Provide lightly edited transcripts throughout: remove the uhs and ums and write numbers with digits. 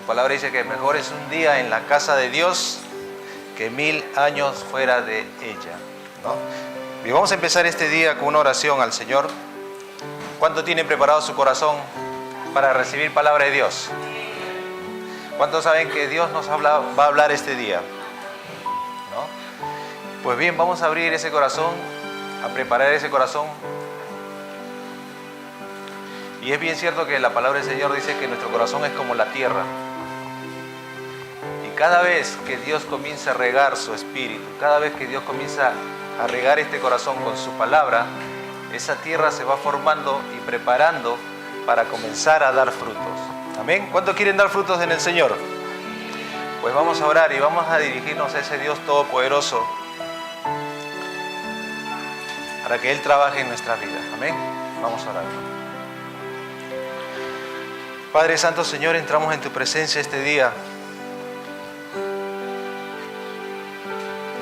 palabra dice que mejor es un día en la casa de Dios que 1000 años fuera de ella, ¿no? Y vamos a empezar este día con una oración al Señor. ¿Cuánto tienen preparado su corazón para recibir palabra de Dios? ¿Cuántos saben que Dios nos va a hablar este día? ¿No? Pues bien, vamos a abrir ese corazón, a preparar ese corazón. Y es bien cierto que la palabra del Señor dice que nuestro corazón es como la tierra. Y cada vez que Dios comienza a regar su espíritu, cada vez que Dios comienza a regar este corazón con su palabra, esa tierra se va formando y preparando para comenzar a dar frutos. Amén. ¿Cuántos quieren dar frutos en el Señor? Pues vamos a orar y vamos a dirigirnos a ese Dios todopoderoso para que Él trabaje en nuestras vidas. Amén. Vamos a orar. Padre Santo, Señor, entramos en tu presencia este día.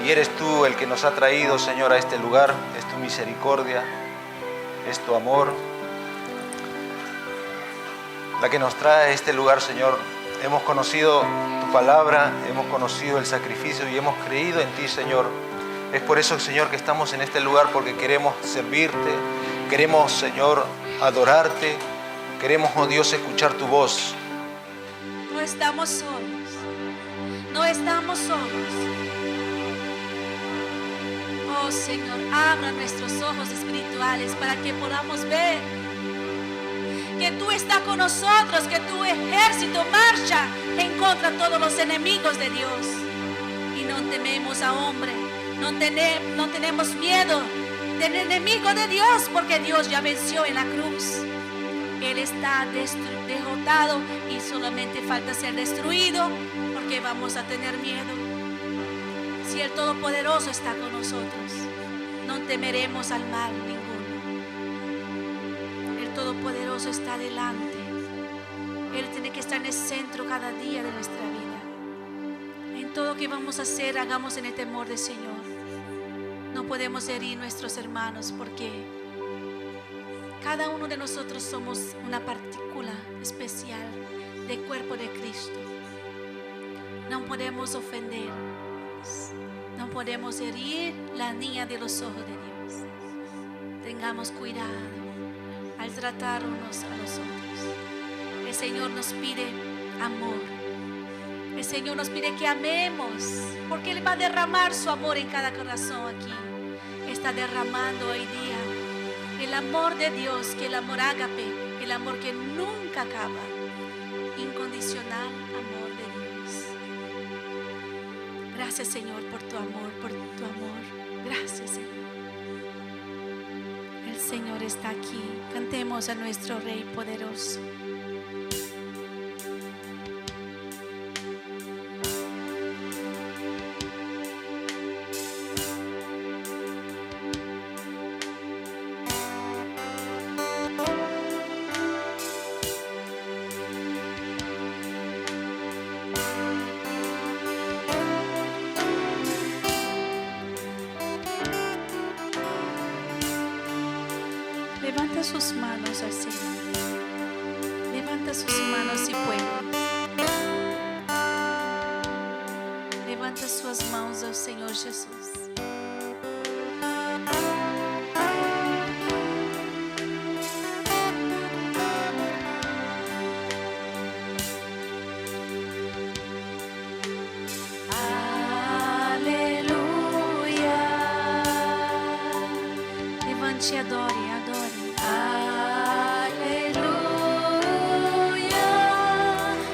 Y eres tú el que nos ha traído, Señor, a este lugar. Es tu misericordia, es tu amor, la que nos trae a este lugar, Señor. Hemos conocido tu palabra, hemos conocido el sacrificio y hemos creído en ti, Señor. Es por eso, Señor, que estamos en este lugar, porque queremos servirte, queremos, Señor, adorarte, queremos, oh Dios, escuchar tu voz. No estamos solos, no estamos solos. Oh Señor, abra nuestros ojos espirituales para que podamos ver que tú estás con nosotros, que tu ejército marcha en contra de todos los enemigos de Dios. Y no tememos a hombre, no tenemos miedo del enemigo de Dios, porque Dios ya venció en la cruz. Él está derrotado y solamente falta ser destruido, porque vamos a tener miedo. Si el Todopoderoso está con nosotros, no temeremos al mal ninguno. El Todopoderoso está delante. Él tiene que estar en el centro cada día de nuestra vida. En todo que vamos a hacer, hagamos en el temor del Señor. No podemos herir a nuestros hermanos, porque cada uno de nosotros somos una partícula especial del cuerpo de Cristo. No podemos ofender. No podemos herir la niña de los ojos de Dios. Tengamos cuidado al tratar unos a los otros. El Señor nos pide amor. El Señor nos pide que amemos, porque Él va a derramar su amor en cada corazón aquí. Está derramando hoy día el amor de Dios, que el amor ágape, el amor que nunca acaba, incondicional amor de Dios. Gracias, Señor, por tu amor, por tu amor. Gracias, Señor. El Señor está aquí. Cantemos a nuestro Rey poderoso. Levanta sus manos al Señor. Levanta sus manos si puede. Levanta suas mãos ao Senhor Jesus. Aleluia. Levante e adore, adore. Aleluia.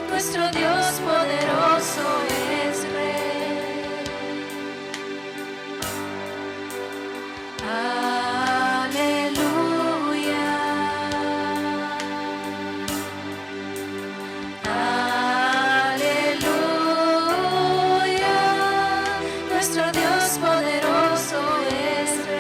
Nuestro Dios poderoso es Rey. Aleluia. Aleluia. Nuestro Dios poderoso es Rey.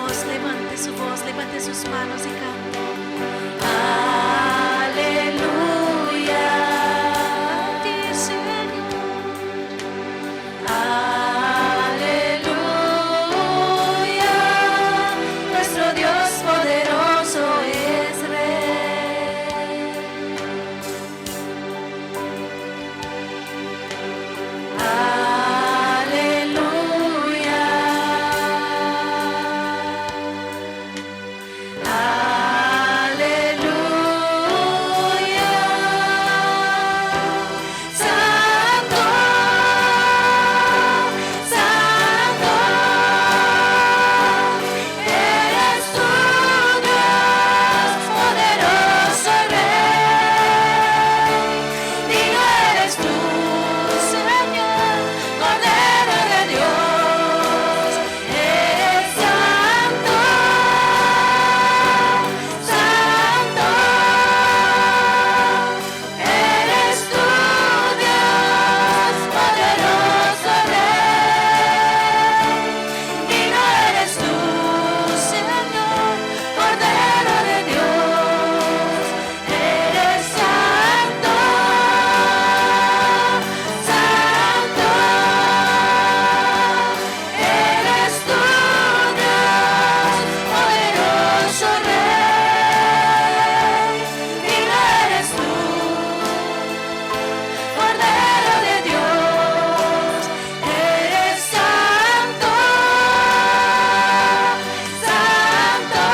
voz, levante sus manos y cante. Aleluya, a ti, Señor. Aleluya, nuestro Dios poderoso es Rey. Aleluya. Aleluya. Santo, Santo, eres tú, Dios poderoso Rey. Digno eres tú, Señor, Cordero de Dios. Eres santo, santo, eres tú, Dios poderoso Rey. Digno eres tú, Señor, Cordero de Dios. Eres santo, santo, eres tú, Dios poderoso Rey. Digno eres tú, Cordero de Dios. Eres santo, santo,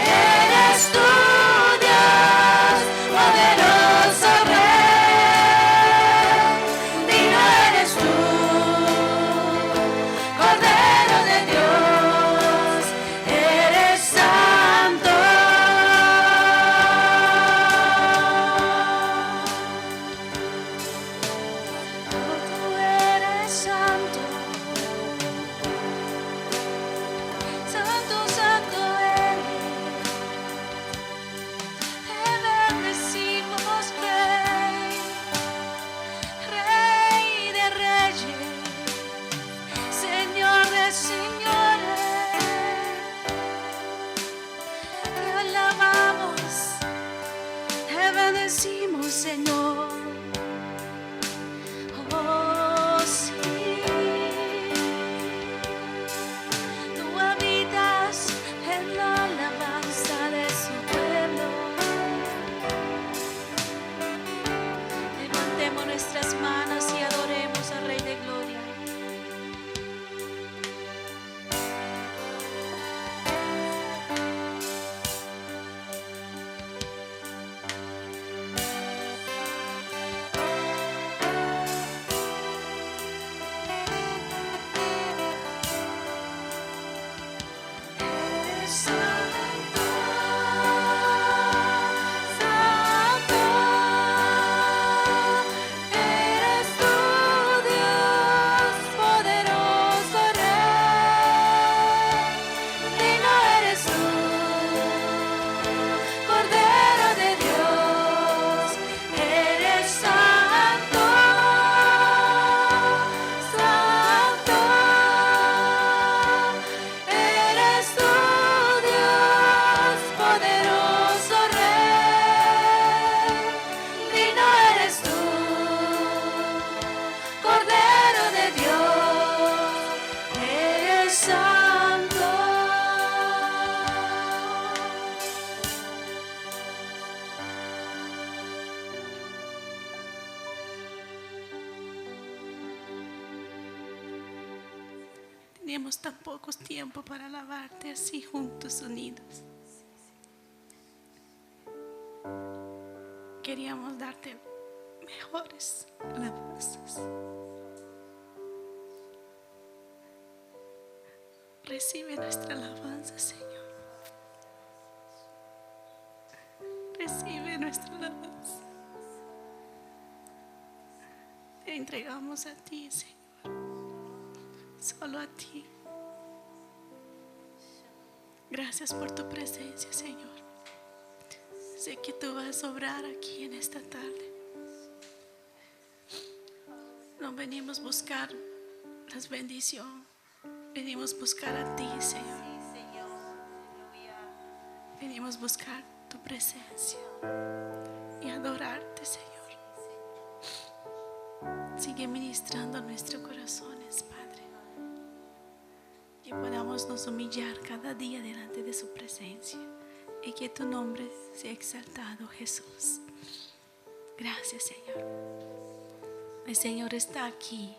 eres tú, Dios poderoso Rey. Digno eres tú, Cordero de Dios. Eres santo. Tú eres santo, santo, santo eres. Te bendecimos, Rey, Rey de reyes, Señor de señores. Te alabamos, te bendecimos, Señor. Oh, sí. Tú habitas en la alabanza de su pueblo. Levantemos nuestras manos y adoremos al Rey de Gloria. Eres santo, santo, eres tú, Dios poderoso Rey. Digno eres tú, Cordero de Dios. Eres santo, santo, eres tú, Dios poderoso Rey. Digno eres tú, Cordero de Dios. Eres santo. Teníamos tan poco tiempo para alabarte así juntos, unidos. Queríamos darte mejores alabanzas. Recibe nuestra alabanza, Señor. Recibe nuestra alabanza. Te entregamos a ti, Señor. Solo a ti. Gracias por tu presencia, Señor. Sé que tú vas a obrar aquí en esta tarde. No venimos a buscar las bendiciones, Venimos a buscar a ti, Señor. Venimos a buscar tu presencia y adorarte, Señor. Sigue ministrando nuestros corazones, Padre. Que podamos nos humillar cada día delante de su presencia y que tu nombre sea exaltado, Jesús. Gracias, Señor. El Señor está aquí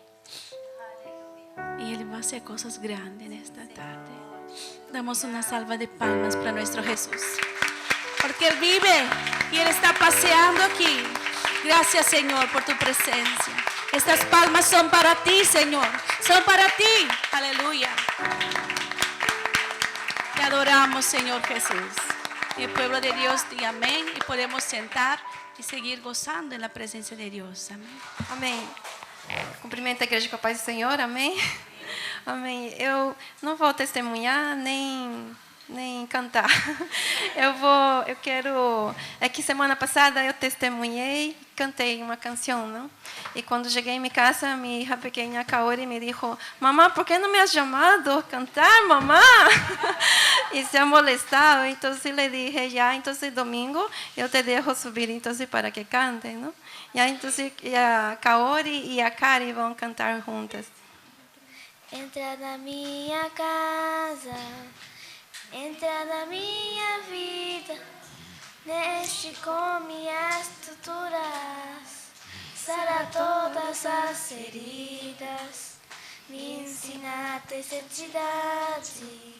y Él va a hacer cosas grandes en esta tarde. Damos una salva de palmas para nuestro Jesús, porque Él vive y Él está paseando aquí. Gracias, Señor, por tu presencia. Estas palmas son para ti, Señor. Son para ti. Aleluya. Te adoramos, Señor Jesús. Y el pueblo de Dios diga amén. Y podemos sentar e seguir gozando na presença de Deus. Amém. Amém. Cumprimento a igreja com a paz do Senhor. Amém. Amém. Eu não vou testemunhar nem cantar. Eu quero. É que semana passada eu testemunhei, cantei uma canção, não? E quando cheguei em minha casa, minha hija pequena Kaori me disse: mamá, ¿por qué no me has llamado a cantar, mamá? E se ha molestado. Então le dije: ya, entonces domingo eu te dejo subir entonces para que cantem, não? E aí então a Kaori e a Kari vão cantar juntas. Entra na minha casa, entra na minha vida, mexe com minhas estruturas, sara todas as feridas, me ensina a ter santidade,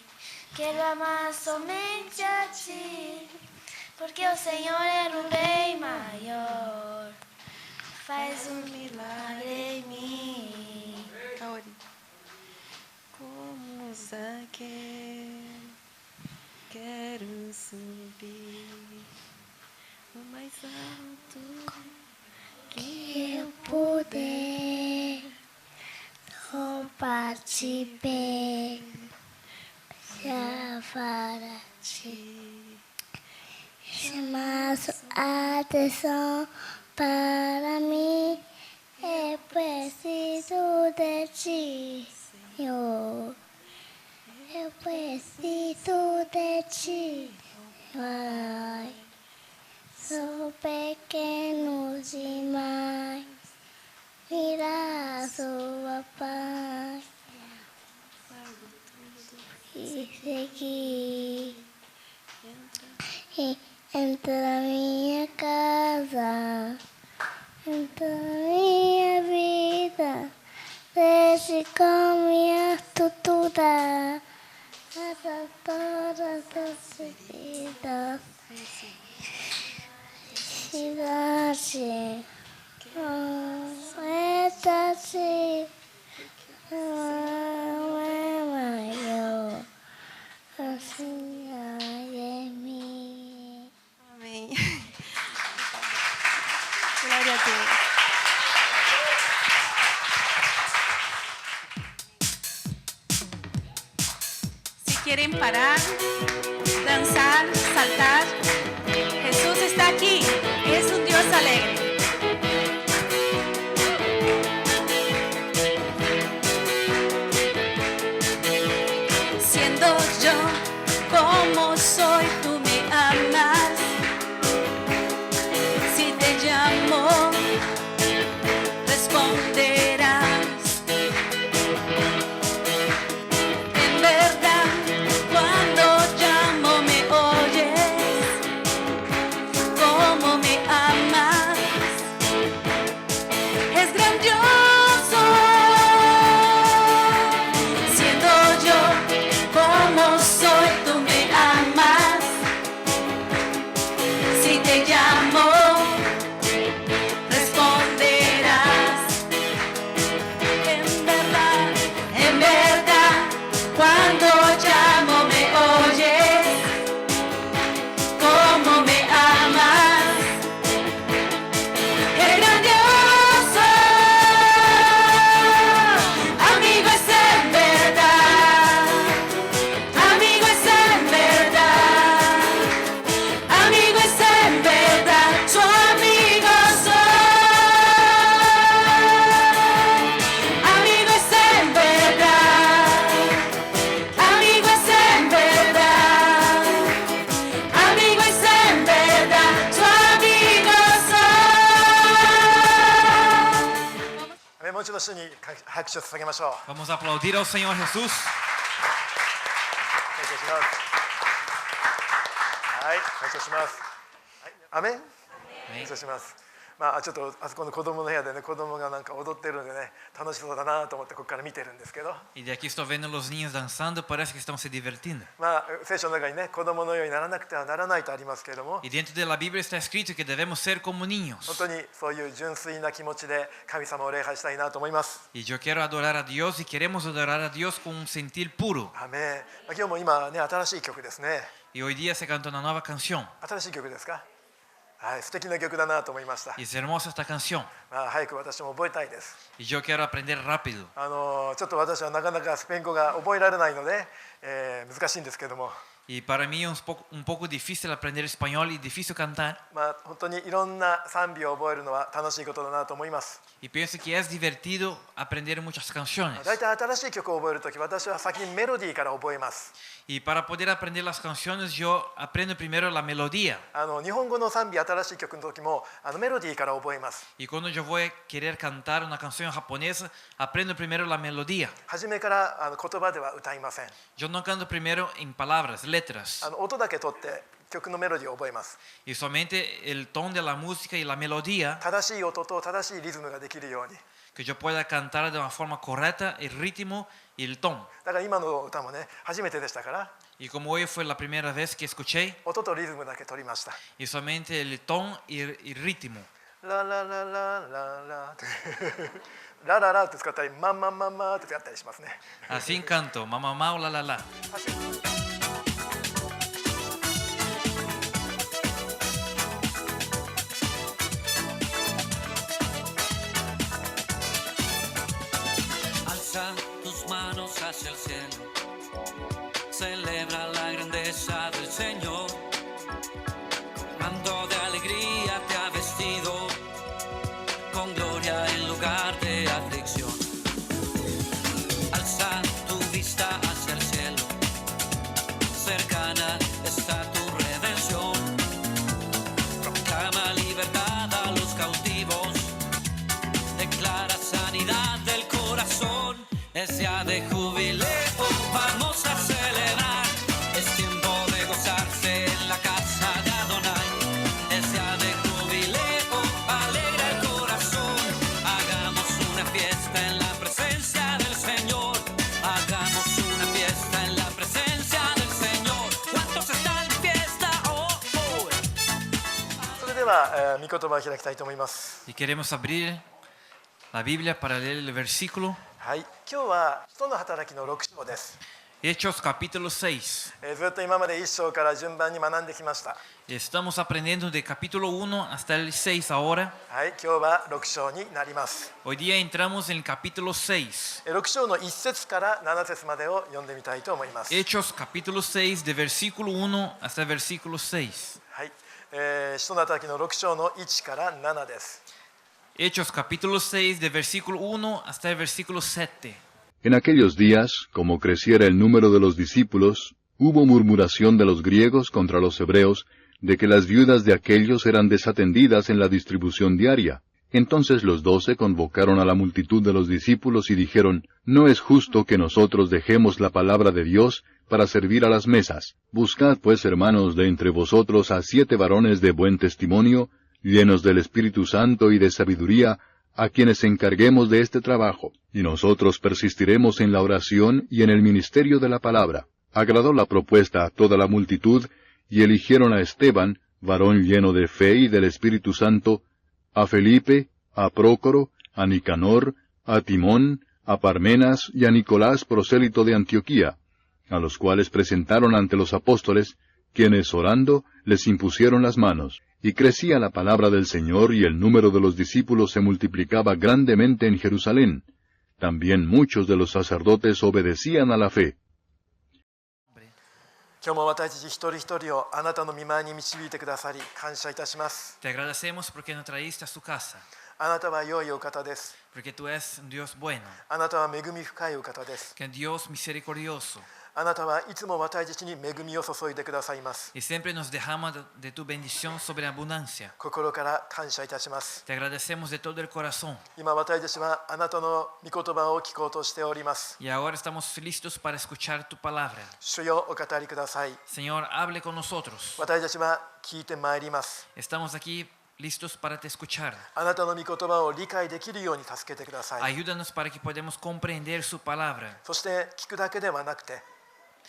quero amar somente a ti, porque o Senhor é o Rei maior, faz milagre em mim. Kaori. Como Zaqueu, quero subir o mais alto Que eu puder, roubar-te bem, já para ti, chamar sua atenção para mim, eu preciso de ti, Senhor, eu preciso de ti, Pai. Sou pequeno demais, me dá sua paz e seguir. E entra na minha casa, entra na minha vida, deixe com minha estrutura, para todas as feridas. Cidade, cidade, não é maior, assim é mim. Amém. Glória a Deus. Si quieren parar, danzar, saltar, Jesús está aquí. Es un Dios alegre. Siendo yo como soy, tú me amas. Si te llamo, responderás. En verdad, cuando llamo me oyes. Cómo me amas, es grandioso. Siendo yo como soy, tú me amas. 拍手を捧げましょう。 Vamos a aplaudir al Señor Jesús. 感謝します。はい、感謝します。はい、アメン。感謝します。まあちょっとあそこの子供の部屋でね、子供がなんか踊ってるんでね、楽しそうだなと思ってここから見てるんですけど、 Y de aquí estoy viendo los niños danzando, parece que están se divirtiendo. まあ聖書の中にね、子供のようにならなくてはならないとありますけれども、 Y dentro de la Biblia está escrito que debemos ser como niños. 本当にそういう純粋な気持ちで神様を礼拝したいなと思います。 Y yo quiero adorar a Dios y queremos adorar a Dios con un sentir puro. アメン。まあ今日も今ね、新しい曲ですね。 Y hoy día se canta una nueva canción. 新しい曲ですか。はい、素敵な曲だなと思いました。 Y es hermosa esta canción. まあ早く私も覚えたいです。 Y yo quiero aprender rápido. ちょっと私はなかなかスペイン語が覚えられないので、難しいんですけども、 Y para mí es un poco difícil aprender español y difícil cantar. まあ本当にいろんな賛美を覚えるのは楽しいことだなと思います。 Y pienso que es divertido aprender muchas canciones. だいたい新しい曲を覚えるとき、私は先にメロディーから覚えます。 Y para poder aprender las canciones yo aprendo primero la melodía. 日本語の賛美、新しい曲の時もメロディーから覚えます。 Y cuando yo voy a querer cantar una canción japonesa, aprendo primero la melodía. 初めから言葉では歌いません。 Yo no canto primero en palabras, letras. 音だけ取って曲のメロディーを覚えます。 Y solamente el tono de la música y la melodía, 正しい音と正しいリズムができるように。 que yo pueda cantar de una forma correcta el ritmo y el tono. だから今の歌もね、初めてでしたから、 Y como hoy fue la primera vez que escuché, 音とリズムだけ取りました。 y solamente el tono y el ritmo. ララララララってラララって使ったり、マンマンマンマンって使ったりしますね。 Así canto, mamá, mamá, la, la, la. Alza tus manos hacia el cielo, celebra la grandeza del Señor, manto de alegría te ha vestido, con gloria en lugar de aflicción. Alza tu vista hacia el cielo, cercana está tu redención, proclama libertad a los cautivos, declara sanidad del corazón. Es día de jubileo, vamos a celebrar. Es tiempo de gozarse en la casa de Adonai. Es día de jubileo, alegra el corazón. Hagamos una fiesta en la presencia del Señor. Hagamos una fiesta en la presencia del Señor. ¿Cuántos están en fiesta? Oh, oh. それでは、御言葉を開きたいと思います。 Y queremos abrir la Biblia para leer el versículo. はい、今日は使徒の働きの6章です。 Hechos capítulo 6. ずっと今まで1章から順番に学んできました。 Estamos aprendiendo de capítulo 1 hasta el 6 ahora. はい、今日は6章になります。 Hoy día entramos en el capítulo 6. 6章の1節から7節までを読んでみたいと思います。 Hechos capítulo 6 de versículo 1 hasta el versículo 6. はい、使徒の働きの6章の1から7です。 Hechos capítulo 6 de versículo 1 hasta el versículo 7. En aquellos días, como creciera el número de los discípulos, hubo murmuración de los griegos contra los hebreos, de que las viudas de aquellos eran desatendidas en la distribución diaria. Entonces los 12 convocaron a la multitud de los discípulos y dijeron, «No es justo que nosotros dejemos la palabra de Dios para servir a las mesas. Buscad pues, hermanos, de entre vosotros a 7 varones de buen testimonio, llenos del Espíritu Santo y de sabiduría, a quienes encarguemos de este trabajo, y nosotros persistiremos en la oración y en el ministerio de la palabra». Agradó la propuesta a toda la multitud, y eligieron a Esteban, varón lleno de fe y del Espíritu Santo, a Felipe, a Prócoro, a Nicanor, a Timón, a Parmenas y a Nicolás, prosélito de Antioquía, a los cuales presentaron ante los apóstoles, quienes orando les impusieron las manos. Y crecía la palabra del Señor, y el número de los discípulos se multiplicaba grandemente en Jerusalén. También muchos de los sacerdotes obedecían a la fe. 今日も私たち一人一人をあなたの御前に導いてくださり感謝いたします。 Te agradecemos porque nos traíste a su casa, あなたは良いお方です。 porque tú eres un Dios bueno, あなたは恵み深いお方です。 que es Dios misericordioso. あなたはいつも私たちに恵みを注いでくださいます。 y siempre nos derrama de tu bendición sobre abundancia. 心から感謝いたします。 Te agradecemos de todo el corazón 今私たちはあなたの御言葉を聞こうとしております。 y ahora estamos listos para escuchar tu palabra. 主よお語りください。 Señor, hable con nosotros. 私たちは聞いてまいります。 Estamos aquí listos para te escuchar. あなたの御言葉を理解できるように助けてください。 Ayúdanos para que podamos comprender su palabra, そして聞くだけではなくて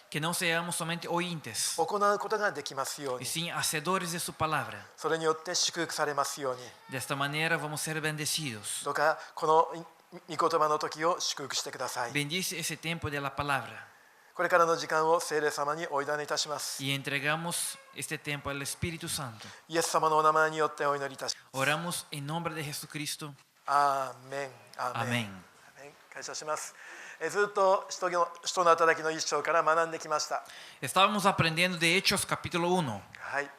que no seamos solamente oyentes, 行うことができますよう y に、 sin hacedores de su palabra. それによって祝福されますように、 De esta manera vamos a ser bendecidos. どうかこの御言葉の時を祝福してください。 Bendice ese tiempo de la palabra これからの時間を聖霊様にお委ねいたします。 y entregamos este tiempo al Espíritu Santo. イエス様のお名前によってお祈りいたします。 Oramos en nombre de Jesucristo. アーメン。アーメン。 Amén. 感謝します。ずっと使徒の働きの一章から学んできました。 Estábamos aprendiendo de Hechos capítulo 1. はい。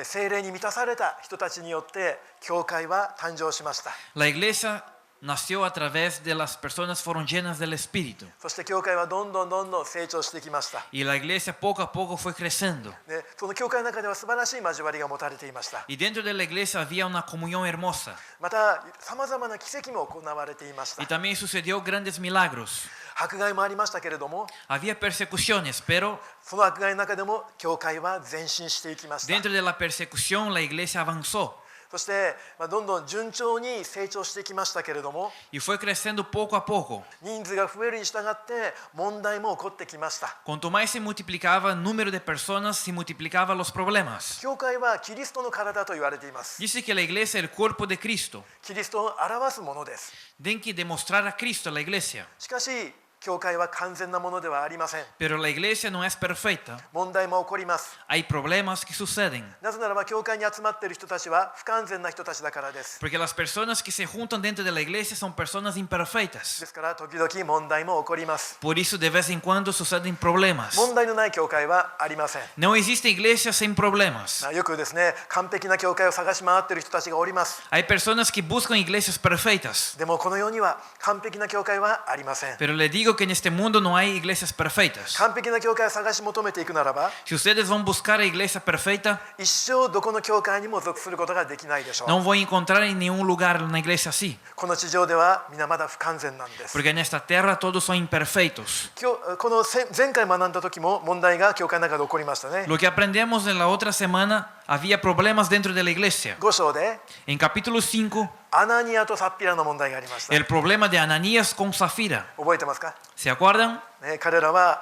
聖霊に満たされた人たちによって教会は誕生しました。 La iglesia nació a través de las personas fueron llenas del Espíritu. そして教会はどんどん成長してきました。 Y la iglesia poco a poco fue creciendo. で、その教会の中では素晴らしい交わりが持たれていました。 Y dentro de la iglesia había una comunión hermosa. また、さまざまな奇跡も行われていました Y。también sucedió grandes milagros. 迫害もありましたけれども、 Había persecuciones, pero その迫害の中でも教会は前進していきました。 dentro de la persecución la iglesia avanzó. そして、どんどん順調に成長してきましたけれども、 Y fue creciendo poco a poco. 人数が増えるに従って問題も起こってきました。 Cuanto más se multiplicaba el número de personas, se multiplicaban los problemas. 教会はキリストの体と言われています。 Dice que la iglesia es el cuerpo de Cristo. キリストを表すものです。 Tienen que demostrar a Cristo la iglesia. しかし、教会は完全なものではありません。 Pero la iglesia no es perfecta. 問題も起こります。 Hay problemas que suceden. なぜならば教会に集まっている人たちは不完全な人たちだからです。 Porque las personas que se juntan dentro de la iglesia son personas で imperfectas. すから時々問題も起こります。 Por eso de vez en cuando suceden problemas. 問題のない教会はありません。 No existe iglesia sin problemas. よくですね、完璧な教会を探し回っている人たちがおります。 Hay personas que buscan iglesias perfectas. でもこの世には完璧な教会はありません。 Pero le digo que en este mundo no hay iglesias perfectas. 完璧な教会を探し求めていくならば、 Si ustedes van a buscar a iglesia perfecta, 一生どこの教会にも属することができないでしょう。 no voy a encontrar en ningún lugar una iglesia así. この地上では皆まだ不完全なんです。 Porque en esta tierra todos son imperfectos. この前回学んだ時も問題が教会の中で起こりましたね。 Lo que aprendemos en la otra semana, había problemas dentro de la iglesia. 5章で En capítulo 5, アナニアとサッピラの問題がありました。 el problema de Ananías con Zafira. 覚えてますか、¿Se acuerdan? 彼らは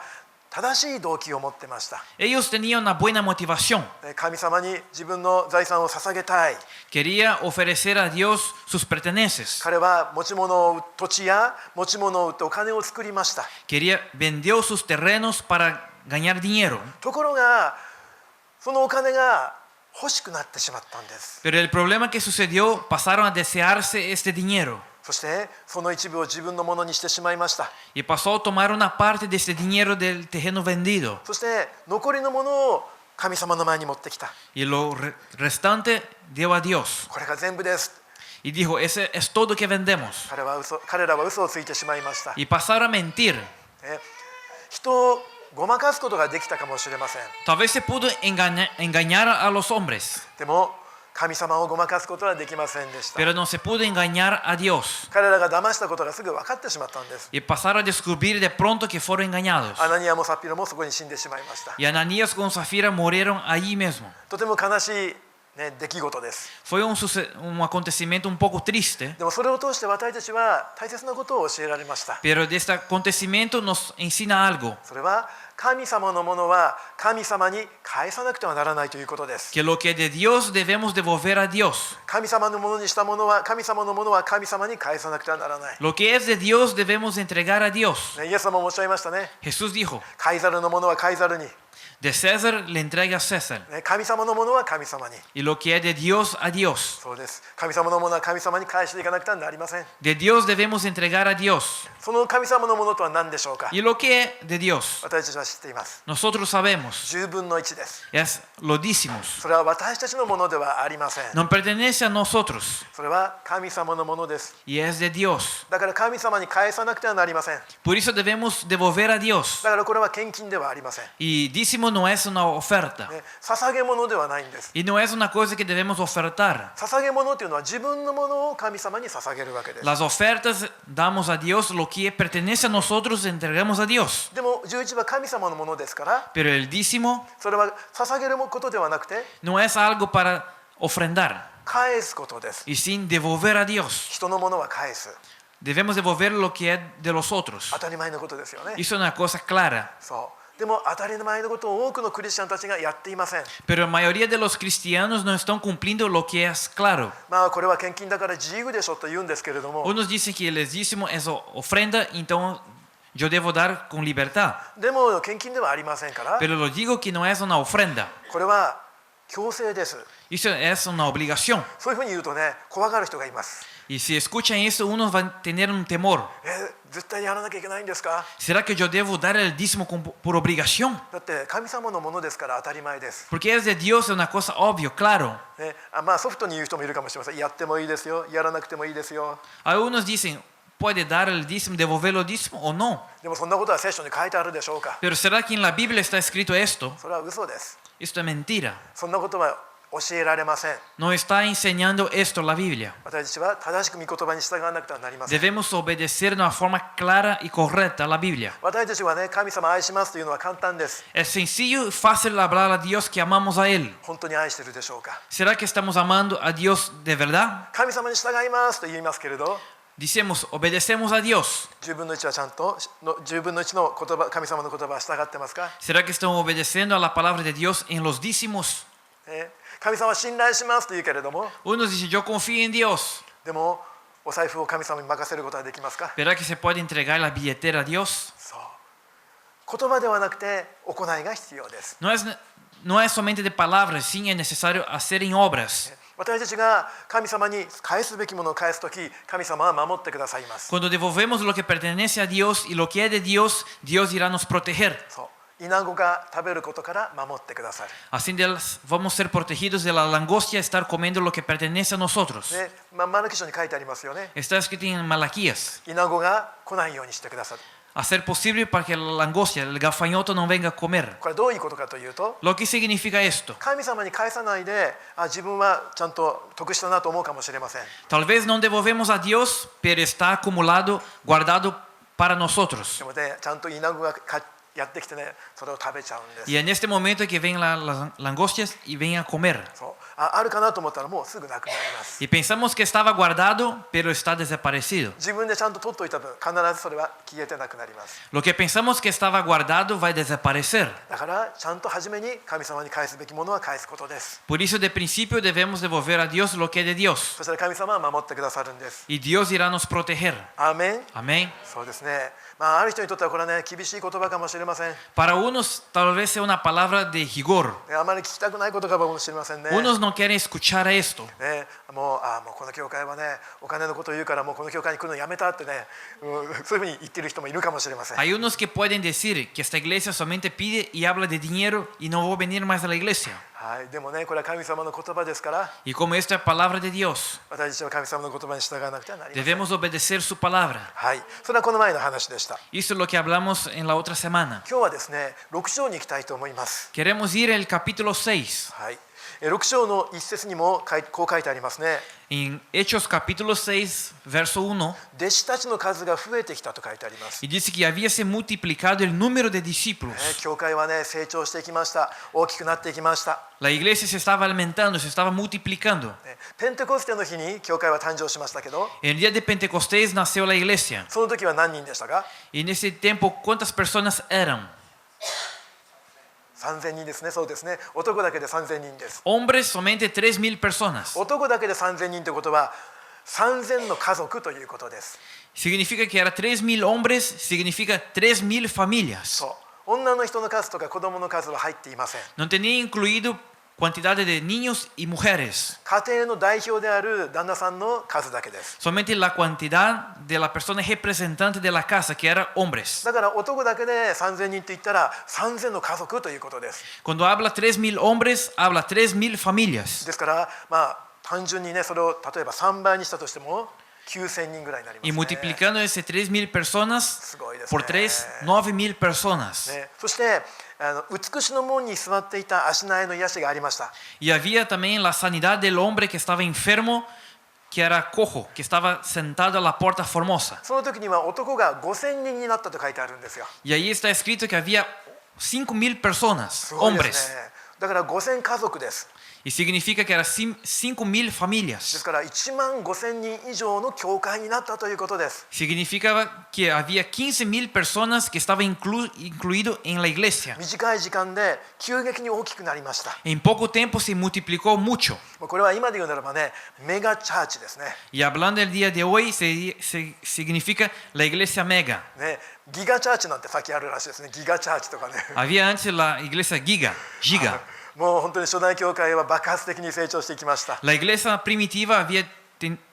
正しい動機を持ってました。 Ellos tenían una buena motivación. 神様に自分の財産を捧げたい。 Quería ofrecer a Dios sus pertenencias. 彼は持ち物を土地や持ち物を売ってお金を作りました。 Vendió sus terrenos para ganar dinero. ところがそのお金が欲しくなってしまったんです。 Pero el problema que sucedió, pasaron a desearse este dinero. そしてその一部を自分のものにしてしまいました。 Y pasó a tomar una parte de este dinero del terreno vendido. そして残りのものを神様の前に持ってきた。 Y lo restante dio a Dios. これが全部です。 Y dijo, ese es todo que vendemos. 彼らは嘘をついてしまいました。 Y pasaron a mentir. 人をごまかすことができたかもしれません。 Tal vez se pudo engañar a los hombres. でも神様をごまかすことはできませんでした。 Pero no se pudo engañar a Dios. 彼らが騙したことがすぐ分かってしまったんです。 Y pasaron a descubrir de pronto que fueron engañados. アナニアもサピラもそこに死んでしまいました。 Y Ananías con Zafira murieron allí mismo. とても悲しい、出来事です。 Fue un acontecimiento un poco triste. でもそれを通して私たちは大切なことを教えられました。 Pero de este acontecimiento nos enseña algo. それは神様のものは神様に返さなくてはならないということです。 Que lo que de Dios debemos devolver a Dios. 神様のものにしたものは神様のものは神様に返さなくてはならない。 Lo que es de Dios debemos entregar a Dios. イエス様もおっしゃいましたね。 Jesús dijo, カイザルのものはカイザルに、 de César le entrega a César. 神様のものは神様に。 Y lo que es de Dios a Dios. そうです。神様のものは神様に返していかなくてはなりません。 De Dios debemos entregar a Dios. その神様のものとは何でしょうか。 ¿Y lo que es de Dios? 私たちはは知っています。 Nosotros sabemos, 10分の1です。 es lo dísimos. それは私たちのものではありません。 No pertenece a nosotros それは神様のものです。 y es de Dios. だから神様に返さなくてはなりません。 Por eso debemos devolver a Dios. だからこれは献金ではありません。 Y dísimo no es una oferta. ね、捧げ物ではないんです。 Y no es una cosa que debemos ofertar. 捧げ物というのは自分のものを神様に捧げるわけです。 Las ofertas damos a Dios, lo que pertenece a nosotros entregamos a Dios. でも11は神様のものですから、 Pero el dísimo それは捧げることではなくて no es algo para ofrendar, 返すことです。 y sin devolver a Dios. 人のものは返す。 Debemos devolver lo que es de los otros. 当たり前のことですよね。 Eso es una cosa clara. そう。でも当たり前のことを多くのクリスチャンたちがやっていません。 Pero la mayoría de los cristianos no están cumpliendo lo que es claro. まあこれは献金だから自由でしょと言うんですけれども、 Unos dicen que el dísimo es ofrenda, entonces yo debo dar con libertad. でも献金ではありませんから、 Pero lo digo que no es una ofrenda. これは強制です。 Eso es una obligación. そういうふうに言うとね、怖がる人がいます。 Y si escuchan eso, unos van a tener un temor. 絶対やらなきゃいけないんですか？ ¿Será que yo debo dar el dísimo por obligación? だって神様のものですから当たり前です。 Porque es de Dios, es una cosa obvia, claro. ね、まあソフトに言う人もいるかもしれません。やってもいいですよ、やらなくてもいいですよ。 Algunos dicen, ¿puede dar el dísimo, devolver el dísimo o no? でもそんなことは聖書に書いてあるでしょうか？ Pero ¿será que en la Biblia está escrito esto? それは嘘です。 Esto es mentira. そんなことは教えられません。 No está enseñando esto la Biblia. 私たちは正しく御言葉に従わなくてはなりません。 Debemos obedecer de una forma clara y correcta a la Biblia. 私たちはね、神様愛しますというのは簡単です。 Es sencillo y fácil hablar a Dios que amamos a Él. 本当に愛しているでしょうか？ ¿Será que estamos amando a Dios de verdad? 神様に従いますと言いますけれど、 Decimos, obedecemos a Dios. 10分の1はちゃんと10分の1の言葉、神様の言葉は従ってますか？ ¿Será que estamos obedeciendo a la palabra de Dios en los dísimos? 神様信頼しますと言うけれども、 Unos dicen, yo confío en Dios. でもお財布を神様に任せることはできますか？ ¿Será que se puede entregar la billetera a Dios? そう。言葉ではなくて行いが必要です。 No es solamente de palabras, sí es necesario hacer en obras. 私たちが神様に返すべきものを返すとき、神様は守ってくださいます。 Cuando devolvemos lo que pertenece a Dios y lo que es de Dios, Dios irá a nos proteger. そう。イナゴが食べることから守ってくださる。 Así vamos a ser protegidos de la langostia, estar comiendo lo que pertenece a nosotros. ね、マラキ書に書いてありますよね。 Está escrito en Malaquías. イナゴが来ないようにしてくださる。 Hacer posible para que la langostia, el gafanhoto no venga a comer. これどういうことかというと、 Lo que significa esto. 神様に返さないで、自分はちゃんと得したなと思うかもしれません。 Tal vez no devolvemos a Dios, pero está acumulado, guardado para nosotros. でもね、ちゃんとイナゴがやってきてね、それを食べちゃうんです。 Y en este momento que ven las langostias y ven a comer. そうあるかなと思ったらもうすぐなくなります。 Y pensamos que estaba guardado, pero está desaparecido. 自分でちゃんと取っといた分、必ずそれは消えてなくなります。 Lo que pensamos que estaba guardado va a desaparecer. だからちゃんと初めに神様に返すべきものは返すことです。 Por eso de principio debemos devolver a Dios lo que es de Dios. そしたら神様は守ってくださるんです。 Y Dios irá a nos proteger. アーメン。 Amén. そうですね。まあある人にとってはこれはね、厳しい言葉かもしれません。 Para unos tal vez sea una palabra de rigor. あまり聞きたくないことかもしれませんね。 Unos no quieren escuchar esto. ね、もうこの教会はね、お金のことを言うからもうこの教会に来るのやめたってね、そういうふうに言ってる人もいるかもしれません。 Hay unos que pueden decir que esta iglesia solamente pide y habla de dinero y no voy a venir más a la iglesia. はい、でもね、これは神様の言葉ですから、 Y como esta es palabra de Dios, 私たちは神様の言葉に従わなくてはなりません。 debemos obedecer su palabra. はい、それはこの前の話でした。 Eso es lo que hablamos en la otra semana. 今日はですね、6章に行きたいと思います。 Queremos ir al capítulo 6. はい、6章の一節にもこう書いてありますね。 En Hechos capítulo 6, verso 1, 弟子たちの数が増えてきたと書いてあります。 y dice que había se multiplicado el número de discípulos. 教会はね、成長していきました。大きくなっていきました。 La iglesia se estaba alimentando, se estaba multiplicando. ペンテコステの日に教会は誕生しましたけど、 El día de Pentecostés nació la iglesia. その時は何人でしたか？ Y en ese tiempo, ¿cuántas personas eran? 3000人ですね。そうですね。男だけで3000人です。 Hombres, solamente 3,000 personas. 男だけで3000人ということは3000の家族ということです。 Significa que era 3,000 hombres, significa 3,000 familias. そう。女の人の数とか子供の数は入っていません。 No tenía incluido cantidad de niños y mujeres. 家庭の代表である旦那さんの数だけです。 Solamente la cantidad de la persona representante de la casa, que eran hombres. だから男だけで3000人と言ったら3000の家族ということです。 Cuando habla 3.000 hombres, habla 3.000 familias. ですからまあ単純にねそれを例えば3倍にしたとしても9000人ぐらいになります Y ね。 multiplicando ese 3.000 personas すごいですね。 por 3, 9.000 personas. ね、そして美しの門に座っていた足苗の癒しがありました。 Y había también la sanidad del hombre que estaba enfermo, que era cojo, que estaba sentado a la puerta formosa. その時には男が5000人になったと書いてあるんですよ。 Y ahí está escrito que había 5.000 personas, すごいです hombres. ね。だから5000家族です。 Y significa que eran 5.000 です familias. から1万5000人以上の教会になったということです。 Significaba que había 15.000 personas que estaban incluidos en la iglesia. 短い時間で急激に大きくなりました。 En poco tiempo se multiplicó mucho. これは今で言うならばね、メガチャーチですね。 Y hablando del día de hoy, significa la iglesia mega. ね、ギガチャーチなんて先あるらしいですね。ギガチャーチとかね。 Había antes la iglesia giga. もう本当に初代教会は爆発的に成長していきました。 La iglesia primitiva había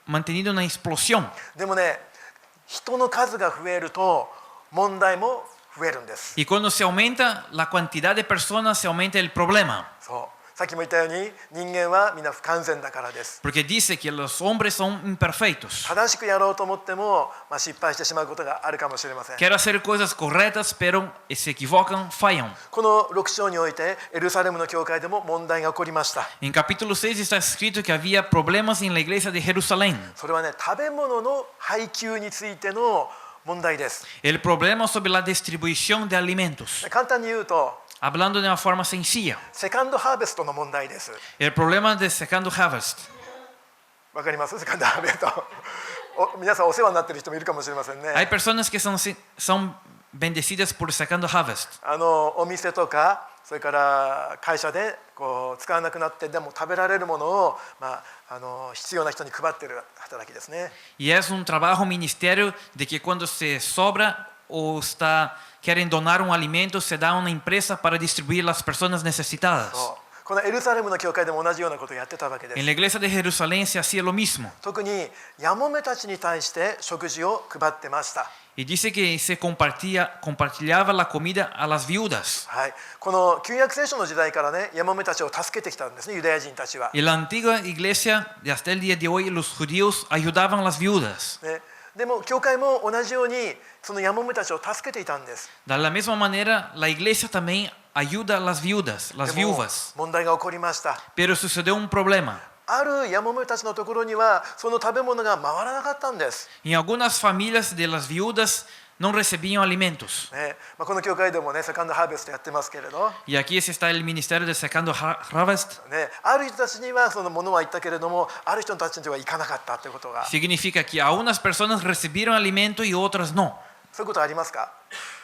mantenido una explosión. でもね、人の数が増えると問題も増えるんです。 Y cuando se aumenta la cantidad de personas, se aumenta el problema. そうさっきも言ったように人間はみんな不完全だからです。 Porque dice que los hombres son imperfectos. 正しくやろうと思っても、失敗してしまうことがあるかもしれません。 Quieren hacer cosas correctas, pero se equivocan, fallan. この6章においてエルサレムの教会でも問題が起こりました。 En capítulo 6 está escrito que había problemas en la iglesia de Jerusalén. それはね、食べ物の配給についての問題です。 El problema sobre la distribución de alimentos. 簡単に言うと、 Hablando de una forma sencilla. セカンドハーベストの問題です。 El problema del second harvest. わかります？セカンドハーベスト。皆さんお世話になっている人もいるかもしれませんね。 Hay personas que son bendecidas por el second harvest. お店とかそれから会社でこう使わなくなってでも食べられるものを、必要な人に配っている働きですね。 Y es un trabajo ministerio de que cuando se sobra o quieren donar un alimento, se da a una empresa para distribuir a las personas necesitadas. このエルサレムの教会でも同じようなことをやってたわけです。 En la iglesia de Jerusalén se hacía lo mismo. 特にやもめたちに対して食事を配ってました。 Y dice que se compartillaba la comida a las viudas. はい、この旧約聖書の時代からね、やもめたちを助けてきたんですね、ユダヤ人たちは。 En la antigua iglesia, hasta el día de hoy, los judíos ayudaban a las viudas. ね、でも教会も同じようにそのやもめたちを助けていたんです。 De la misma manera, la iglesia también ayuda a las viudas, las でも viudas. 問題が起こりました。 Pero sucedió un problema. あるやもめたちのところにはその食べ物が回らなかったんです。 En algunas familias de las viudas no recibían alimentos. ね、この教会でもね、セカンドハーベストやってますけれど、 Y aquí está el ministerio del second harvest. ね、ある人たちにはそのものは行ったけれども、ある人たちには行かなかったということが、 Significa que a unas personas recibieron alimento y otras no. そういうことありますか？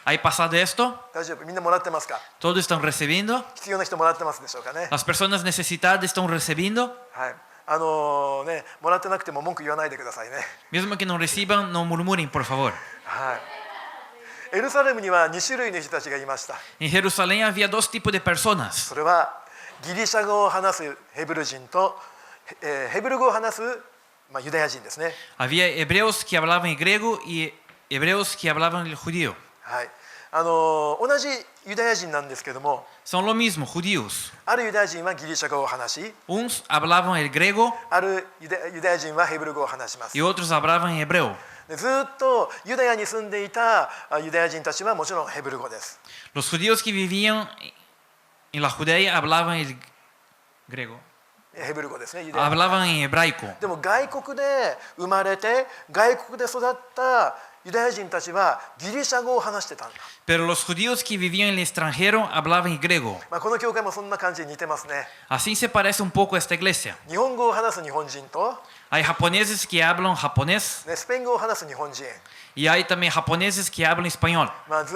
¿Hay pasado esto? 大丈夫？みんなもらってますか？ ¿Todos están recibiendo? 必要な人もらってますでしょうかね。 ¿Las personas necesitadas están recibiendo? はい。ね、もらってなくても文句言わないでくださいね。 Mismo que no reciban, no murmuren, por favor. はい。エルサレムには2種類の人たちがいました。 En Jerusalén había dos tipos de personas. それはギリシャ語を話すヘブル人と、ヘブル語を話す、ユダヤ人ですね。 Había hebreos que hablaban el griego y hebreos que hablaban el judío. はい。同じユダヤ人なんですけども、 Son lo mismo, judíos. あるユダヤ人はギリシャ語を話し、 Unos hablaban el griego あるユダヤ人はヘブル語を話します。 y otros hablaban hebreo. でずっとユダヤに住んでいたユダヤ人たちはもちろんヘブル語です。 Los judíos que vivían en la Judea hablaban el griego. ヘブル語ですね。ユダヤ Hablaban en hebraico. でも外国で生まれて外国で育ったユダヤ人たちはギリシャ語を話してたんだ。 Pero los judíos que vivían en el extranjero hablaban el griego. この教会もそんな感じに似てますね。 Así se parece un poco a esta iglesia. 日本語を話す日本人と、 Hay japoneses que hablan japonés スペイン語を話す日本人。y hay también japoneses que hablan español.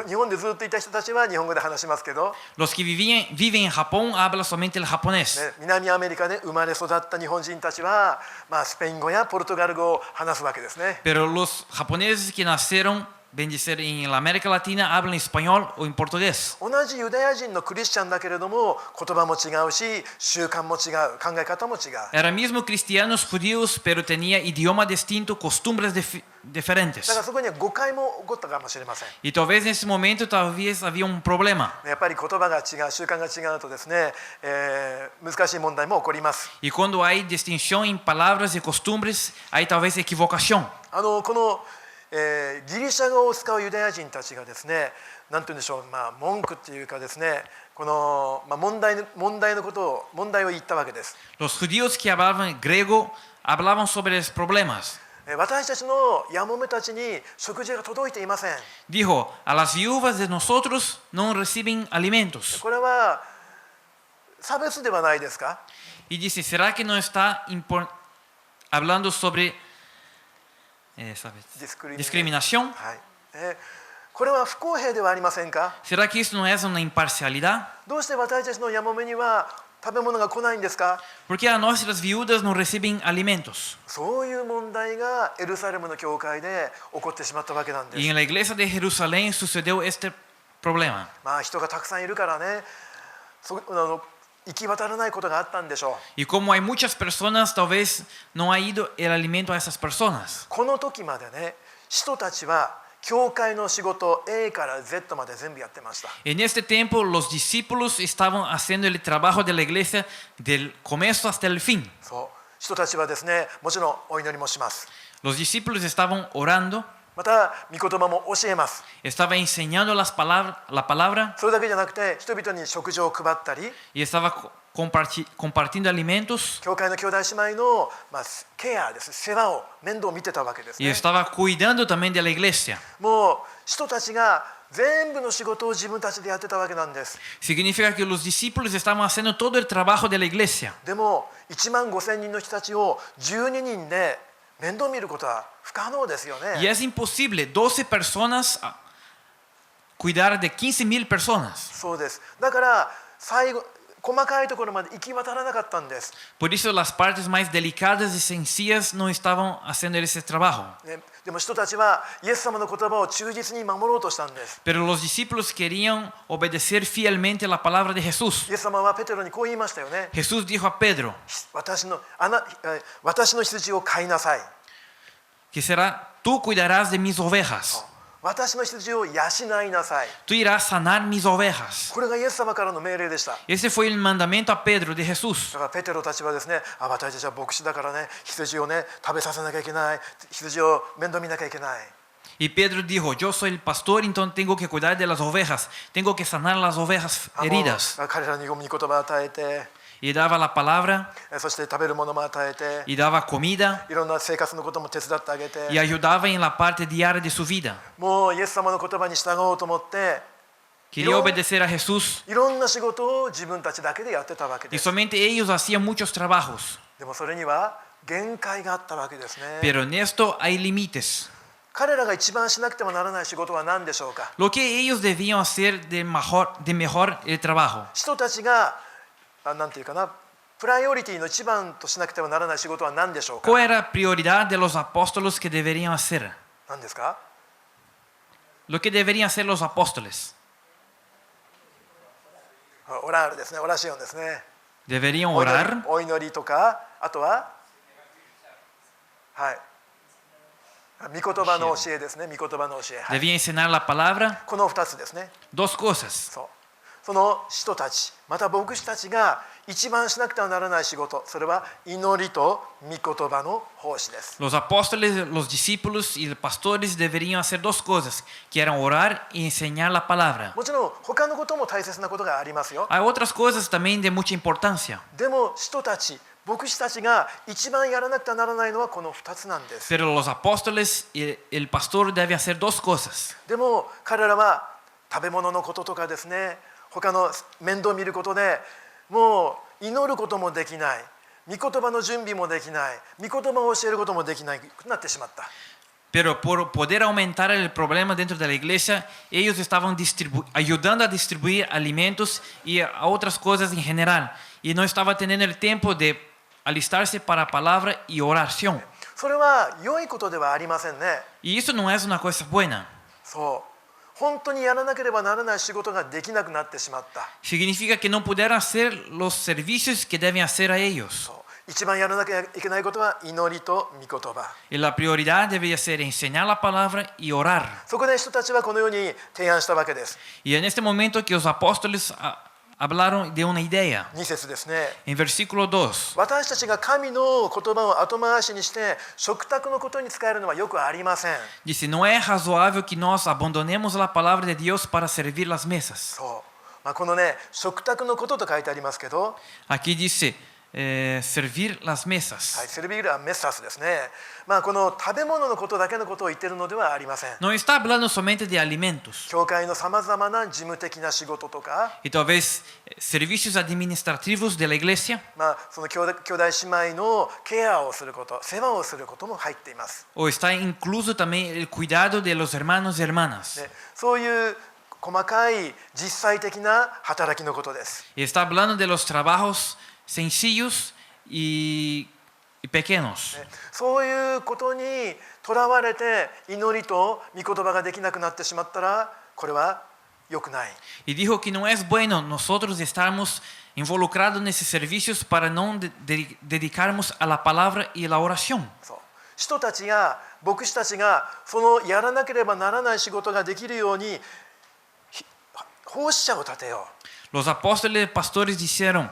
日本でずっといた人たちは日本語で話しますけど、 Los que viven en Japón hablan solamente el japonés. 南アメリカで生まれ育った日本人たちは、スペイン語やポルトガル語を話すわけですね。 Pero los japoneses que nacieron bendecer en la América Latina, hablan español o en portugués. 同じユダヤ人のクリスチャンだけれども言葉も違うし習慣も違う考え方も違う。 Eran mismo cristianos judíos, pero tenía idioma distinto, costumbres diferentes. だからそこには誤解も起こったかもしれません。 Y tal vez en ese momento talvez había un problema. やっぱり言葉が違う習慣が違うとですね、難しい問題も起こります。 Y cuando hay distinción en palabras y costumbres, hay tal vez equivocación. この、ギリシャ語を使うユダヤ人たちがですね、なんて言うんでしょう、文句っていうかですね、この、問題を言ったわけです。 Los judíos que hablaban griego hablaban sobre los problemas. 私たちのやもめたちに食事が届いていません。 Dijo, a las viudas de nosotros no reciben alimentos. これは差別ではないですか？ Y dice, ¿será que no está hablando sobre discriminación? はい。これは不公平ではありませんか？ ¿Será que esto no es una imparcialidad? どうして私たちのやもめには食べ物が来ないんですか？ ¿Por qué a nuestras viudas no reciben alimentos? そういう問題がエルサレムの教会で起こってしまったわけなんです。 Y en la iglesia de Jerusalén sucedió este problema. 人がたくさんいるからね、行き渡らないことがあったんでしょう。 Y como hay muchas personas, tal vez no ha ido el alimento a esas personas. この時までね、使徒たちは教会の仕事 A から Z まで全部やってました。 En este tiempo, los discípulos estaban haciendo el trabajo de la iglesia del comienzo hasta el fin. そう、使徒たちはですね、もちろんお祈りもします。 Los discípulos estaban orando, また御言葉も教えます。 estaba enseñando la palabra それだけじゃなくて、人々に食事を配ったり、 y estaba compartiendo alimentos 教会の兄弟姉妹の、ケアです、世話を面倒を見てたわけです y ね。 estaba cuidando también de la iglesia. もう使徒たちが全部の仕事を自分たちでやってたわけなんです。 Significa que los discípulos estaban haciendo todo el trabajo de la iglesia. でも15000人の人たちを12人で面倒見ることは不可能ですよ Y ね。 es imposible 12 personas cuidar de 15,000 personas. そうです。だから最後細かいところまで行き渡らなかったんです。 Por eso las partes más delicadas y sencillas no estaban haciendo ese trabajo. ね、でも人たちはイエス様の言葉を忠実に守ろうとしたんです。 Pero los discípulos querían obedecer fielmente la palabra de Jesús. イエス様はペテロにこう言いましたよね。 Jesús dijo a Pedro 私の羊を飼いなさい。 que será, tú cuidarás de mis ovejas. 私の羊を養いなさい。 Tú irás a sanar mis ovejas. これがイエス様からの命令でした。 Ese fue el mandamiento a Pedro de Jesús. だからペテロたちはですね、私たちは牧師だからね、羊をね、食べさせなきゃいけない、羊を面倒見なきゃいけない。 Y Pedro dijo, yo soy el pastor, entonces tengo que cuidar de las ovejas, tengo que sanar las ovejas heridas. 彼らに御言葉を与えて、 Y daba la palabra, そして食べるものも与えて、 y daba comida, いろんな生活のことも手伝ってあげて、 y ayudaba en la parte diaria de su vida. もうイエス様の言葉に従おうと思って、 Quería obedecer a Jesús いろんな仕事を自分たちだけでやってたわけ y です。 solamente ellos hacían muchos trabajos. でもそれには限界があったわけですね。 Pero en esto hay límites. 彼らが一番しなくてもならない仕事は何でしょうか。 Lo que ellos debían hacer de mejor el trabajo. 人たちがなんていうかな、プライオリティの一番としなくてはならない仕事は何でしょうか。 ¿Cuál era la prioridad de los apóstoles que deberían hacer? 何ですか。 Lo que deberían hacer los apóstoles. オラールですね、オラシオンですね。 Deberían orar, お祈りとか、あとは、はい、御言葉の教えですね、御言葉の教え。はい、 debían enseñar la palabra. この2つですね。 Dos cosas. その使徒たち、また牧師たちが一番しなくてはならない仕事、それは祈りと御言葉の奉仕です。 Los apóstoles, los discípulos y los pastores deberían hacer dos cosas, que eran orar y enseñar la palabra. もちろん他のことも大切なことがありますよ。 Hay otras cosas también de mucha importancia. でも使徒たち、牧師たちが一番やらなくてはならないのはこの2つなんです。 Pero los apóstoles y el pastor deben hacer dos cosas. でも彼らは食べ物のこととかですね、他の面倒を見ることでもう祈ることもできない、御言葉の準備もできない、御言葉を教えることもできないとなってしまった。 Pero por poder aumentar el problema dentro de la iglesia, ellos estaban ayudando a distribuir alimentos y a otras cosas en general. Y no estaban teniendo el tiempo de alistarse para palabra y oración. それは良いことではありませんね。Y eso no es una cosa buena. そう本当にやらなければならない仕事ができなくなってしまった。 Significa que no pudieron hacer los servicios que deben hacer a ellos. そう一番やらなきゃいけないことは祈りと御言葉。 Y la prioridad debería ser enseñar la palabra y orar. そこで人たちはこのように提案したわけです。 Y en este momento que los apóstoles hablaron de una idea. 2節ですね。 En versículo 2. 私たちが神の言葉を後回しにして食卓のことに使えるのはよくありません。 Dice, no es razoável que nós abandonemos la palabra de Dios para servir las mesas. そう、このね食卓のことと書いてありますけど、 Aquí dice, servir las はい、 mesas. セルビールはメッサスですね。この食べ物のことだけのことを言っているのではありません。 No está hablando solamente de alimentos. 教会のさまざまな事務的な仕事とか、 Y talvez servicios administrativos de la iglesia. その兄弟姉妹のケアをすること、世話をすることも入っています。 O está incluso también el cuidado de los hermanos y hermanas. でそういう細かい実際的な働きのことです。 Y está hablando de los trabajos sencillos y pequeños. そういうことにとらわれて祈りと御言葉ができなくなってしまったら、これは良くない。 Y dijo que no es bueno nosotros estarmos involucrados en esos servicios para no dedicarnos a la palabra y a la oración. そう人たちが牧師たちがそのやらなければならない仕事ができるように奉仕者を立てよう。 Los apóstoles y pastores dieron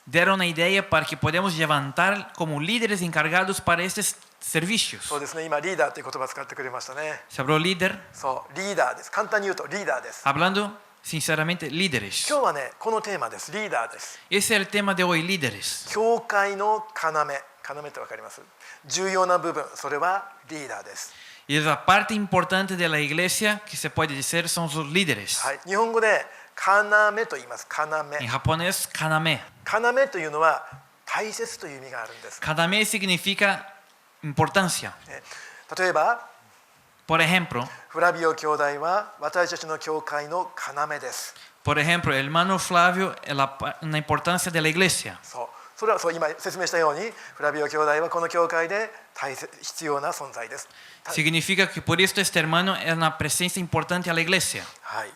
una idea para que podamos levantar como líderes encargados para estos servicios. そうですね、今リーダーという言葉を使ってくれましたね。 Se habló líder, そうリーダーです。簡単に言うとリーダーです。 hablando sinceramente líderes. 今日はねこのテーマです。リーダーです。 Ese es el tema de hoy, líderes. 教会の要ってわかります？重要な部分、それはリーダーです。 Y la parte importante de la iglesia que se puede decir son sus líderes. はい、日本語で要と言います。En japonés, kaname. 要というのは大切という意味があるんです。 Kaname significa importancia. 例えば Por ejemplo, フラビオ兄弟は私たちの教会の要です。 el hermano Flavio es una importancia de la iglesia. それは今説明したように、フラビオ兄弟はこの教会で必要な存在です。 Significa que por esto este hermano es una presencia importante a la iglesia. はい。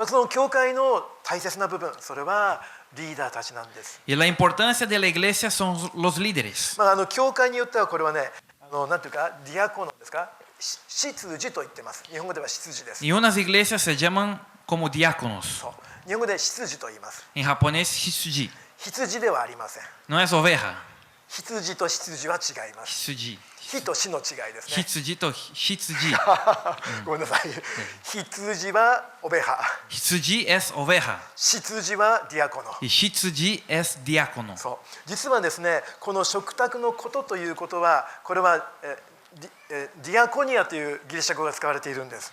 その教会の大切な部分、それはリーダーたちなんです。 Y la importancia de la iglesia son los líderes. 教会によってはこれはね、なんていうかディアコノですか、執事と言ってます。日本語では執事です。 Y unas iglesias se llaman como diáconos. そう日本語で執事と言います。 En japonés, hitsuji. 羊ではありません。 No es oveja. 羊と執事は違います。 Hitsuji. 火と死の違いですね。 Hitsuji to hitsuji. ごめんなさい。羊はオベハ。 Hitsuji es oveja. 執はディアコノ。 Y hitsuji es diácono. そう実はですね、この食卓のことということは、これはディアコニアというギリシャ語が使われているんです。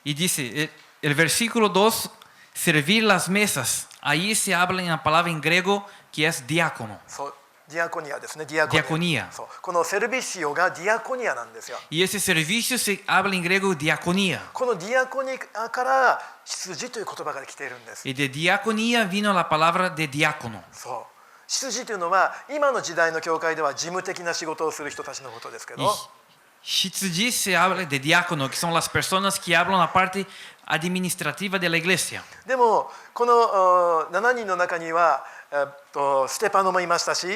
Y dice, el versículo 2, servir las mesas. Ahí se habla en la palabra en griego que es diácono. そうディアコニアですね。ディアコニア。そうこのセルビシオがディアコニアなんですよ。 Y ese servicio se habla en griego diaconía. このディアコニアから羊という言葉が来ているんです。 Y de diaconía vino la palabra de diácono. そう羊というのは今の時代の教会では事務的な仕事をする人たちのことですけど。 Hitsuji se habla de diácono, que son las personas que hablan la parte administrativa de la iglesia. でもこの7人の中にはステパノもいましたし、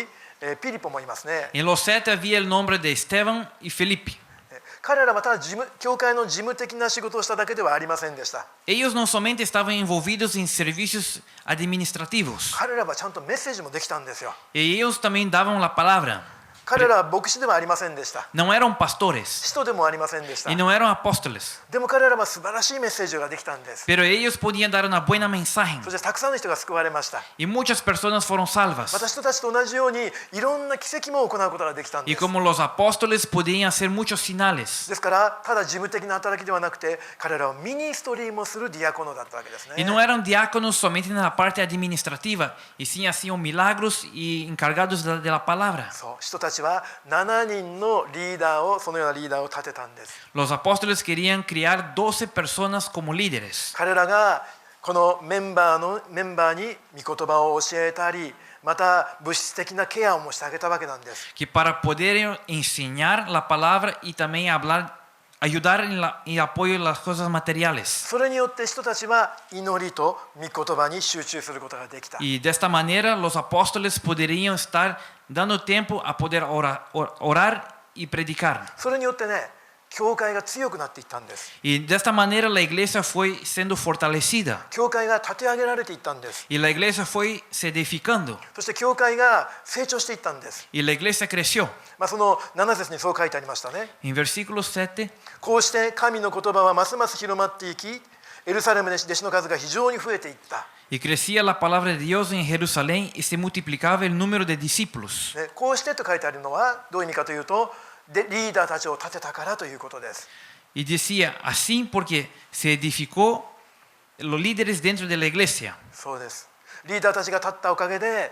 ピリポもいますね。 En los 7 había el nombre de Esteban y Felipe. 彼らはただ教会の事務的な仕事をしただけではありませんでした。 Ellos no solamente estaban envolvidos en servicios administrativos, 彼らはちゃんとメッセージもできたんですよ。 y ellos también daban la palabra. 彼らは牧師ではありませんでした。 No eran pastores 使徒でもありませんでした。 y no eran apóstoles, でも彼らは素晴らしいメッセージができたんです。 pero ellos podían dar una buena mensaje そしてたくさんの人が救われました。 y muchas personas fueron salvas. 私たちと同じようにいろんな奇跡も行うことができたんで Y す。 como los apóstoles podían hacer muchos señales. ですからただ事務的な働きではなくて、彼らはミニストリーもするディアコノだったわけですね。 Y no eran diáconos solamente en la parte administrativa, y sí hacían milagros y encargados de la palabra. そう人たちは7人のリーダーを、そのようなリーダーを立てたんです。 Los apóstoles querían crear 12 personas como líderes. 彼らがこのメンバーに御言葉を教えたり、また物質的なケアをもしてあげたわけなんです。 Que para poder enseñar la palabra y también hablar ayudar y apoyo en las cosas materiales. それによって人たちは祈りと御言葉に集中することができた。 Y de esta manera los apóstoles podrían estar dando tiempo a poder orar y predicar. それによってね、教会が強くなっていったんです。 Y de esta manera la iglesia fue siendo fortalecida. 教会が立て上げられていったんです。 Y la iglesia fue se edificando. そして教会が成長していったんです。 Y la iglesia creció. その7節にそう書いてありましたね。 En versículo 7, こうして神の言葉はますます広まっていき、エルサレムで弟子の数が非常に増えていった。 y crecía la palabra de Dios en Jerusalén y se multiplicaba el número de discípulos. ね、こうしてと書いてあるのはどういう意味かというと、でリーダーたちを立てたからということです。 Y decía, así porque se edificó los líderes dentro de la iglesia. そうです。リーダーたちが立ったおかげで、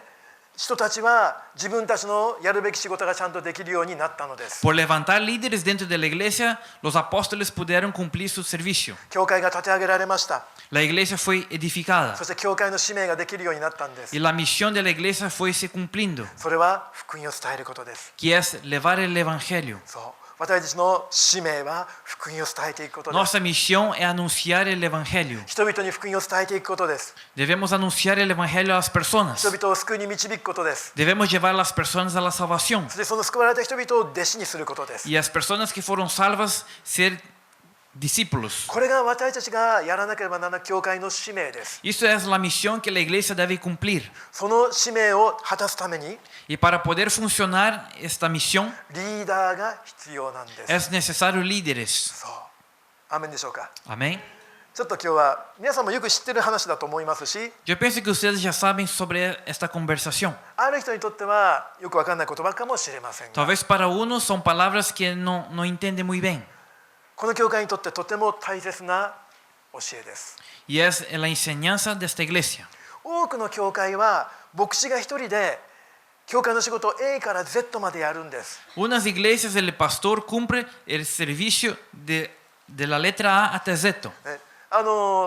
人たちは自分たちのやるべき仕事がちゃんとできるようになったのです。 Por levantar líderes dentro de la iglesia, los apóstoles pudieron cumplir su servicio. 教会が立て上げられました。 La iglesia fue edificada そして教会の使命ができるようになったんです。 y la misión de la iglesia fue se cumpliendo, それは福音を伝えることです。 que es llevar el evangelio. そう。私たちの使命は福音を伝えていくことです。 Nuestra misión es anunciar el evangelio. 人々に福音を伝えていくことです。 Debemos anunciar el evangelio a las personas. 人々を救いに導くことです。 Debemos llevar a las personas a la salvación そしてその救われた人々を弟子にすることです。 y a las personas que fueron salvas ser discípulos. これが私たちがやらなければならない教会の使命です。 Esto es la misión que la iglesia debe cumplir. その使命を果たすために Y para poder funcionar esta misión リーダーが必要なんです。 es necesario líderes. そう。アーメンでしょうか。 Amén. ちょっと今日は皆さんもよく知ってる話だと思いますし、 Yo pienso que ustedes ya saben sobre esta conversación. ある人にとってはよくわかんない言葉かもしれませんが、 Tal vez para unos son palabras que no entienden muy bien. この教会にとってとても大切な教えです。 Y es la enseñanza de esta iglesia. 多くの教会は牧師が一人で教会の仕事を A から Z までやるんです。 Unas iglesias el pastor cumple el servicio de la letra A hasta Z. ね、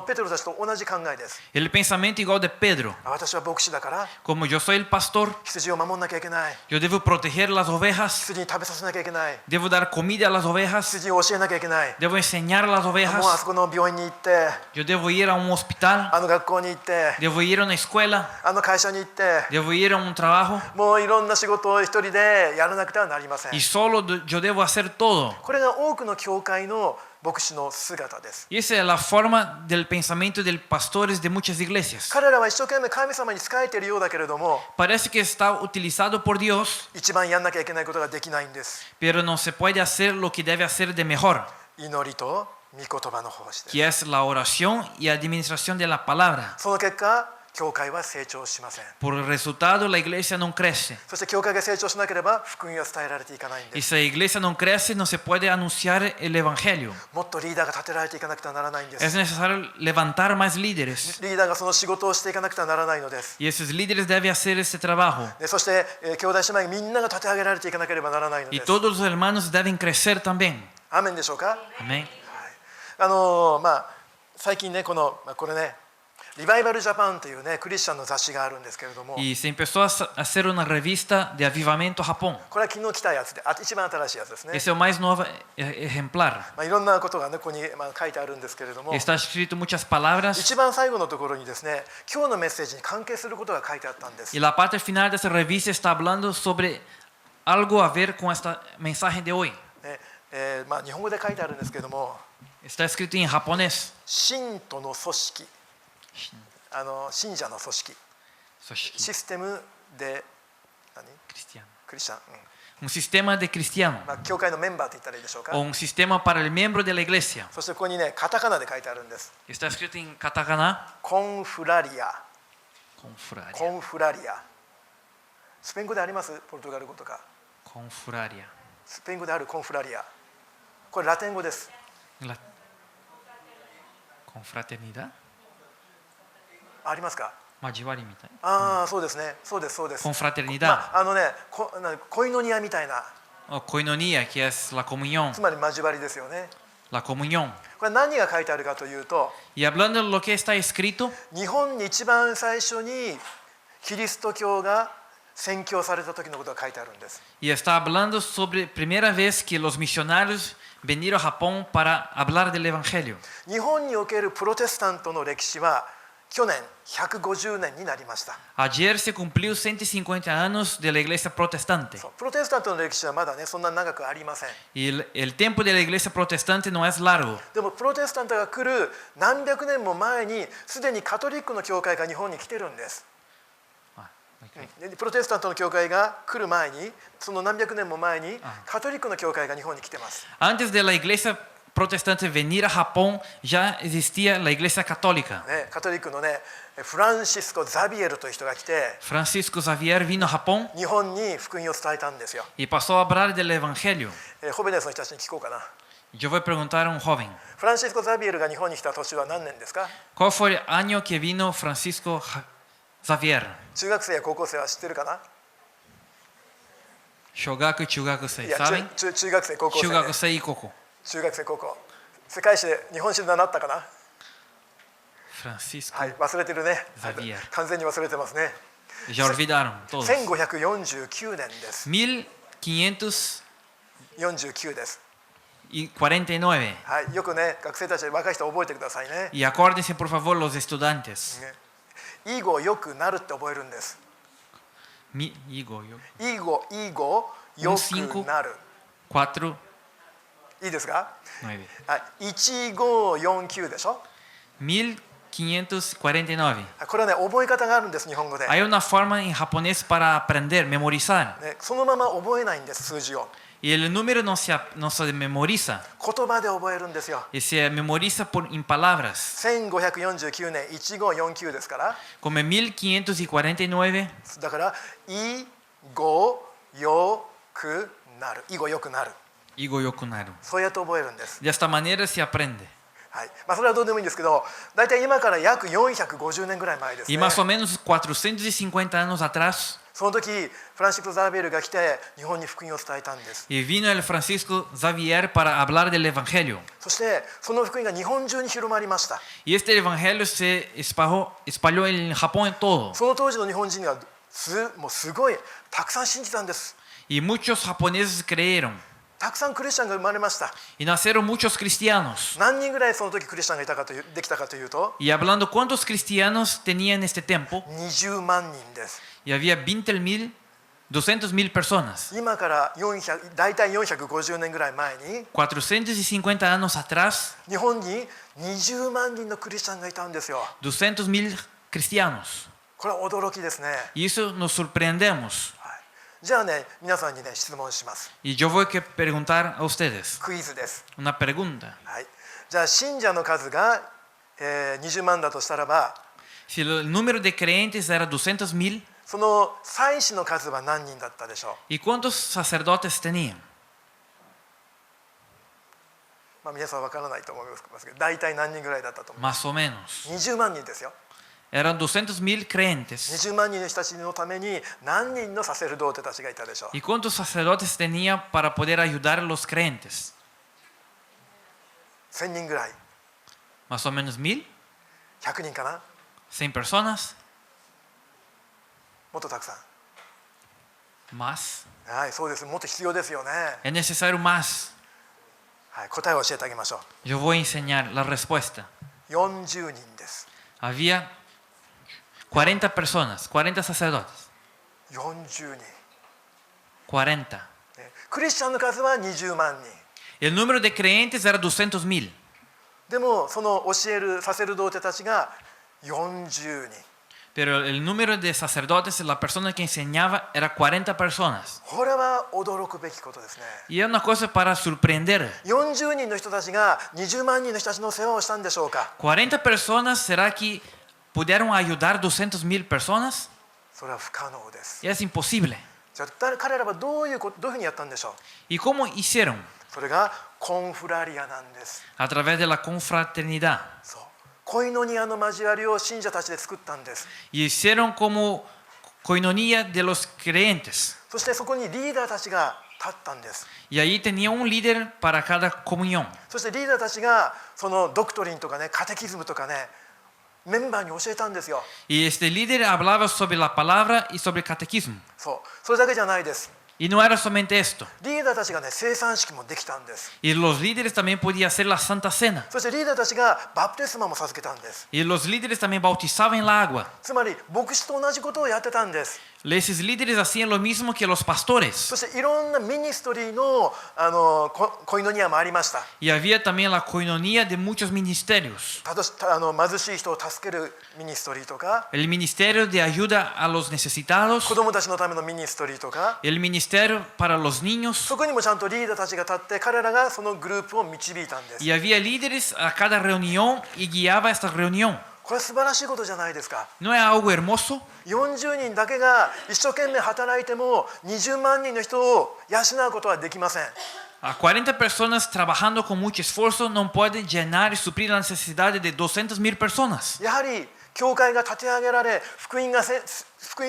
ペテロたちと同じ考えです。 El pensamiento igual de Pedro. 私は牧師だから Como yo soy el pastor, 羊を守んなきゃいけない。 yo debo proteger las ovejas, 羊に食べさせなきゃいけない。 debo dar comida a las ovejas, 羊を教えなきゃいけない。 debo enseñar a las もうあ ovejas, そこの病院に行って、 yo debo ir a un hospital, あの学校に行って、 debo ir a una escuela, あの会社に行って、 debo ir a un trabajo もういろんな仕事を一人でやらなくてはなりません。 y solo yo debo hacer todo. これが多くの教会の牧師の姿です。 Y esa es la forma del pensamiento de pastores de muchas iglesias. 彼らは一生懸命神様に仕えているようだけれども、 Parece que está utilizado por Dios, 一番やんなきゃいけないことができないんです。 pero no se puede hacer lo que debe hacer de mejor, 祈りと御言葉の奉仕です。 que es la oración y administración de la palabra. その結果、教会は成長しません。 Por el resultado, la iglesia no crece. そして教会が成長しなければ福音は伝えられていかないんで Y す。 si la iglesia no crece, no se puede anunciar el evangelio. もっとリーダーが立てられていかなくてはならないんで Es す。 necesario levantar más líderes. リーダーがその仕事をしていかなくてはならないのです。 Y esos líderes deben hacer este trabajo. でそして、兄弟姉妹みんなが立て上げられていかなければならないの Y です。 todos los hermanos deben crecer también. アーメンでしょうか。 Amén. 最近ね、これね、リバイバルジャパンというね、クリスチャンの雑誌があるんですけれども、 Y se empezó a hacer una revista de Avivamiento Japón. これは昨日来たやつで、一番新しいやつですね。 Ese es el más nuevo ejemplar. いろんなことがね、ここに書いてあるんですけれども、 Está escrito muchas palabras. 一番最後のところにですね、今日のメッセージに関係することが書いてあったんです。 Y la parte final de esa revista está hablando sobre algo a ver con este mensaje de hoy. ね日本語で書いてあるんですけれども、 Está escrito en japonés. 信徒の組織、信者の組織、システムでCristiano. クリスチャン、Un sistema de cristiano. 教会のメンバーと言ったらいいでしょうか。 O un sistema para el miembro de la iglesia. そしてここにね、カタカナで書いてあるんです。 Está escrito en katakana. コンフラリア、 Confraria. コンフラリア。スペイン語であります？ポルトガル語とか。 Confraria. スペイン語であるコンフラリア。これラテン語です。 La... Confraternidad. ありますか？交わりみたい。ああ、そうですね。そうです、そうです。 Confraternidad. コイノニアみたいな。 O koinonia, que es la comunión. つまり交わりですよね。 La comunión. これ何が書いてあるかというと、 Y hablando de lo que está escrito, 日本に一番最初にキリスト教が宣教された時のことが書いてあるんです。 y está hablando sobre primera vez que los misionarios venir a Japón para hablar del Evangelio. 日本におけるプロテスタントの歴史は去年150年になりました。 Ayer se cumplió 150 años de la iglesia protestante. そうプロテスタントの歴史はまだねそんな長くありません。 Y el tiempo de la iglesia protestante no es largo. でもプロテスタントが来る何百年も前にすでにカトリックの教会が日本に来てるんです。でプロテスタントの教会が来る前にその何百年も前にカトリックの教会が日本に来てます。 Antes de la iglesia protestante venir a Japón, ya existía la iglesia católica. ね、カトリックのねフランシスコ・ザビエルという人が来て Francisco Xavier vino a Japón 日本に福音を伝えたんですよ。 y pasó a hablar del Evangelio. ホベネスの人たちに聞こうかな。 Yo voy a preguntar a un joven, フランシスコ・ザビエルが日本に来た年は何年ですか？ ¿cuál fue el año que vino Francisco Xavier? 中学生や高校生は知ってるかな？ Shogaku, Chugakusei, いや ¿saben? 中学生高校生、ね、 Chugakusei y Koko. 中学生高校世界史で日本史で習ったかな？ Francisco はい、忘れてるね。ザビエル完全に忘れてますね。 Ya olvidaron todos. 1549年です。 1549. 49です。はい、よくね、学生たち若い人覚えてくださいね。 Y acuérdense por favor los estudiantes. ね以後よくなるって覚えるんです。以後よくなる。 4, いいですか？ 9. はい、1549でしょ。 1549. これはね、覚え方があるんです、日本語で。 Hay una forma en japonés para aprender, memorizar. ね、そのまま覚えないんです、数字を。 Y el número no se memoriza, 言葉で覚えるんですよ。 y se memoriza en palabras. 1549年1549ですから。 Como en 1549, だから以後よくなる。以後よくなる。 Igo yokunaru. そうやって覚えるんです。 De esta manera se aprende. はい。まあそれはどうでもいいんですけど、だいたい今から約450年ぐらい前ですね。 Y más o menos 450 años atrás, その時フランシスコ・ザビエルが来て日本に福音を伝えたんです。 y vino el Francisco Xavier para hablar del Evangelio. そしてその福音が日本中に広まりました。 Y este Evangelio se espalló en Japón en todo. その当時の日本人がもうすごいたくさん信じたんです。 Y muchos japoneses creyeron. たくさんクリスチャンが生まれました。 Y nacieron muchos cristianos. 何人ぐらいその時クリスチャンができたかというと、 Y hablando cuántos cristianos tenía en este tiempo, 20万人です。 y había 200,000 personas. 今から大体450年ぐらい前に450 años atrás, 日本に20万人のクリスチャンがいたんですよ。 200,000 cristianos. これは驚きですね。 Y eso nos sorprendemos. はい、じゃあね、皆さんにね質問します。 Y yo voy a preguntar a ustedes クイズです。 una pregunta. はい、じゃあ信者の数が、20万だとしたらば、 Si el número de creyentes era 200,000, その祭司の数は何人だったでしょう。 ¿y cuántos sacerdotes tenían? まあ皆さんわからないと思いますけど、大体何人ぐらいだったと思います。 Más o menos. 20万人ですよ。 Eran 200,000 creyentes. 20万人の人たちのために何人のサセルドーテたちがいたでしょう。 ¿Y cuántos sacerdotes tenía para poder ayudar a los creyentes? 1000人ぐらい。 Más o menos 1,000, 100人かな。 100 personas, もっとたくさん。 más. はい、そうです。もっと必要ですよね。 Es necesario más. はい、答えを教えてあげましょ Yo voy a enseñar la respuesta. う。40人です。 Había 40 personas, 40 sacerdotes. 40人。 40. ねクリスチャンの数は20万人。 El número de creyentes era 200,000. でもその教えるサセルドーテたちが40人。 Pero el número de sacerdotes, la persona que enseñaba, era 40 personas. これは驚くべきことですね。 Y es una cosa para sorprender. 40人の人たちが20万人の人たちの世話をしたんでしょうか。 40 personas, ¿será que pudieron ayudar 200,000 personas? それは不可能です。 Es imposible. じゃあ彼らはどういうふうにやったんでしょう。 ¿Y cómo hicieron? それがコンフラリアなんです。 A través de la confraternidad. そう。コイノニアの交わりを信者たちで作ったんです。 Y hicieron como coinonía de los creyentes. そしてそこにリーダーたちが立ったんです。 Y ahí tenía un líder para cada comunión. そしてリーダーたちがそのドクトリンとかね、カテキズムとかね、メンバーに教えたんですよ。 Y este líder hablaba sobre la palabra y sobre el catequismo. そう。それだけじゃないです。Y no era solamente esto. リーダーたちがね、生産式もできたんです。 Y los líderes también podían hacer la Santa Cena. そしてリーダーたちがバプテスマも授けたんです。 Y los líderes también bautizaban en la agua. つまり牧師と同じことをやってたんです。 Esos líderes hacían lo mismo que los pastores. そしていろんなミニストリーのコイノニアもありました。 Y había también la coinonía de muchos ministerios. 貧しい人を助けるミニストリーとか、 El ministerio de ayuda a los necesitados. 子供たちのためのミニストリーとか、 El ministerio para los niños. そこにもちゃんとリーダーたちが立って彼らがそのグループを導いたんです。 Y había líderes a cada reunión y guiaba esta reunión. これは素晴らしいことじゃないですか。 ¿No es algo hermoso? 40人だけが一生懸命働いても20万人の人を養うことはできません。 A 40 personas trabajando con mucho esfuerzo no pueden llenar y suplir la necesidad de 200,000 personas. やはり教会が立て上げられ福音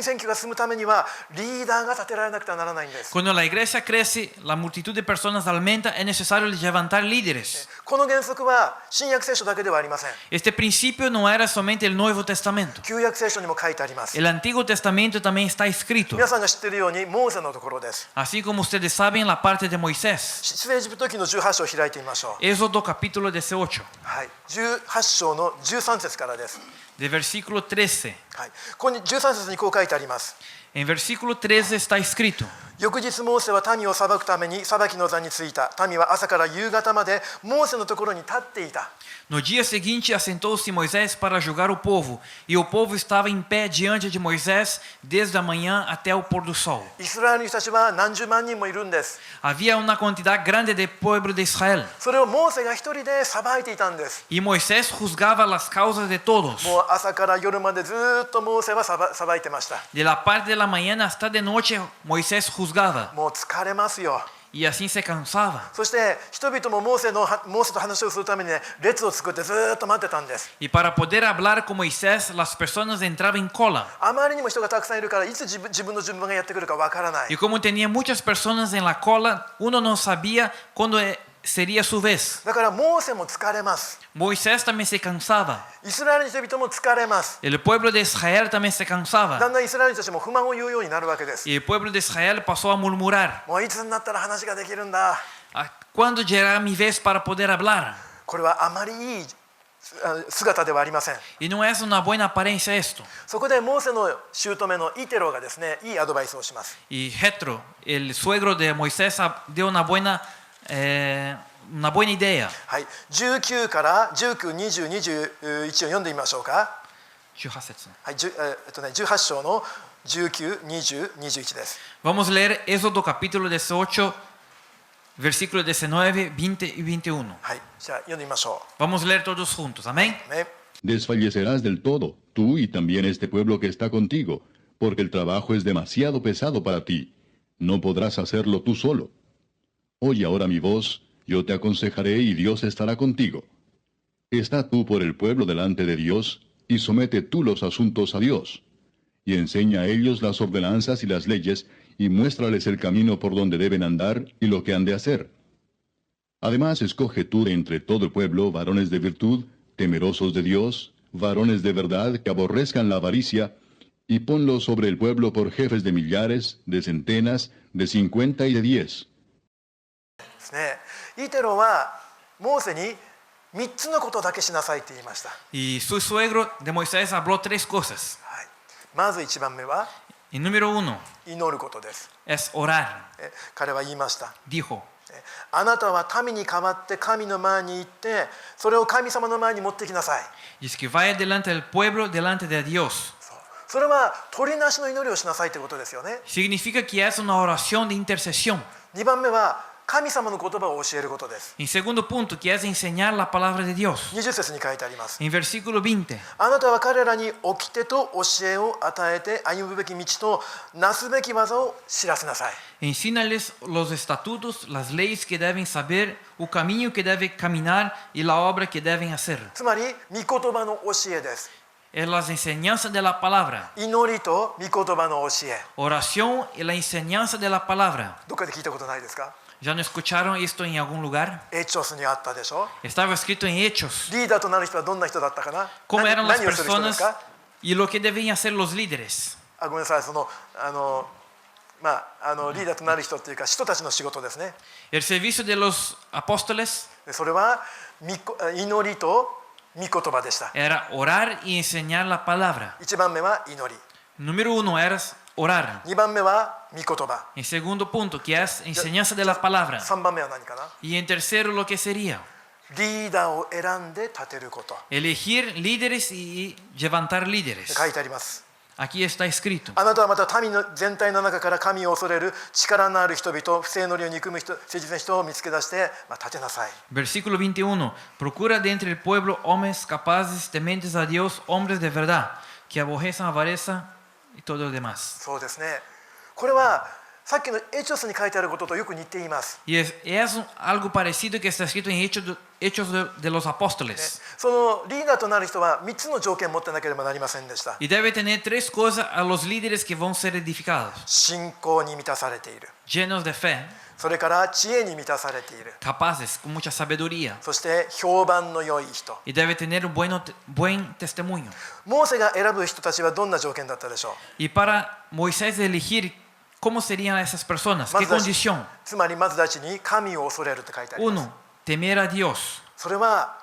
選挙が進むためにはリーダーが立てられなくてはならないんです。 Cuando la iglesia crece, la multitud de personas aumenta, es necesario levantar líderes. この原則は新約聖書だけではありません。 Este principio no era solamente el Nuevo Testamento. 旧約聖書にも書いてあります。 El Antiguo Testamento también está escrito. 皆さんが知っているようにモーセのところです。 Así como ustedes saben, la parte de Moisés. 出エジプト記の18章を開いてみましょう。 Éxodo capítulo 18, はい、18章の13節からです。 de versículo 13. はい、ここに13節にこう書いてあります。 En versículo 13 está escrito: 翌日モーセは民を裁くために裁きの座についた。民は朝から夕方までモーセのところに立っていた。 No dia seguinte assentou-se Moisés para julgar o povo, e o povo estava em pé diante de Moisés desde a manhã até o pôr do sol. イスラエルの人たちは何十万人もいるんです。 Havia uma quantidade grande de pueblo de Israel, それをモーセが一人で裁いていたんです。 e Moisés juzgava as causas de todos. もう朝から夜までずっとモーセは裁いてました。 De la parte de la mañana hasta de noche Moisés juzgava, もう疲れますよ。 e assim se cansava. そして人々もモーセと話をするためにね、列を作ってずっと待ってたんです。 E para poder hablar com Moisés, as pessoas entravam em cola. あまりにも人がたくさんいるからいつ自分の順番がやってくるかわからない。 E como tinha muitas pessoas em la cola, uno não sabia quando seria sua vez. だからモーセも疲れます。 Moisés também se cansava. イスラエルの人々も疲れます。 El pueblo de Israel también se だ cansava. んだんイスラエルの人たちも不満を言うようになるわけです。 E el pueblo de Israel passou a murmurar: もういつになったら話ができるんだ。 Quando será minha vez para poder hablar? これはあまりいい姿ではありません。 E não é uma boa aparência esto. そこでモーセの姑のイテロがですね、いいアドバイスをします。 E Jetro, el suegro de Moisés, deu uma boa ideia. はい、19から19、20、21を読んでみましょうか。はい、18章の19、20、21です。 Vamos ler Éxodo capítulo 18, versículos 19, 20 y 21. はい、じゃあ読んでみましょ Vamos ler todos juntos. Amén. う。ね、 Desfallecerás del todo, tú y también este pueblo que está contigo, porque el trabajo es demasiado pesado para ti. No podrás hacerlo tú solo. Oye ahora mi voz, yo te aconsejaré y Dios estará contigo. Está tú por el pueblo delante de Dios, y somete tú los asuntos a Dios. Y enseña a ellos las ordenanzas y las leyes, y muéstrales el camino por donde deben andar y lo que han de hacer. Además, escoge tú de entre todo el pueblo varones de virtud, temerosos de Dios, varones de verdad que aborrezcan la avaricia, y ponlos sobre el pueblo por jefes de millares, de centenas, de 50 y de 10. ですね。イテロはモーセに3つのことだけしなさいって言いました。 E su suegro de Moisés habló tres cosas. はい、まず1番目は Y número uno 祈ることです。 es orar. 彼は言いました。 Dijo: あなたは民に代わって神の前に行ってそれを神様の前に持ってきなさい。 Dice que vaya delante del pueblo, delante de Dios. それは取りなしの祈りをしなさいということですよね。 Significa que es una oración de intercesión. 2番目は神様の言葉を教えることです。 En segundo punto, que es enseñar la palabra de Dios. 20節に書いてあります。 En versículo 20. あなたは彼らに掟と教えを与えて歩むべき道となすべき技を知らせなさい。 Ensina-les los estatutos, las leyes que deben saber, o caminho que deben caminar y la obra que deben hacer. つまり御言葉の教えです。 Es las enseñanzas de la palabra. 祈りと御言葉の教え。 Oración y la enseñanza de la palabra. どっかで聞いたことないですか？ ¿Ya no escucharon esto en algún lugar? エチョスにあったでしょ。 Estaba escrito en Hechos. リーダーとなる人はどんな人だったかな？ ¿Cómo eran las 何をする人です personas か？ y lo que debían hacer los líderes? ごめんなさい、リーダーとなる人っていうか人たちの仕事ですね。 El servicio de los apóstoles でそれは祈りと御言葉でした。 era orar y enseñar la palabra. 1番目は祈り、 Número 1 era orar. 2番目は御言葉、 En segundo punto, que es enseñanza de la palabra. 3番目は何かな。 Y en tercero, lo que sería リーダーを選んで立てること。 elegir líderes y levantar 書 líderes. いてあります。 Aquí está escrito. あなたはまた民の全体の中から神を恐れる力のある人々、不正の利を憎む人、誠実な人を見つけ出して立てなさい。 Versículo 21. Procura de entre el pueblo hombres capaces, tementes a Dios, hombres de verdad, que aborrezcan avareza y todo lo demás. そうですね。これはさっきのエチョスに書いてあることとよく似ています。 Y es algo parecido que está escrito en Hechos de los Apóstoles. そのリーダーとなる人は3つの条件を持ってなければなりませんでした。 Y debe tener tres cosas a los líderes que van a ser edificados. 信仰に満たされている。 Llenos de fe, それから知恵に満たされている。 capaces, con mucha sabiduría. そして評判の良い人。 Y debe tener un buen testimonio. モーセが選ぶ人たちはどんな条件だったでしょ Y para Moisés elegir cómo serían esas personas, う。 qué condición. つまりまず第一に神を恐れるって書いてあります。 Uno, temer a Dios. それは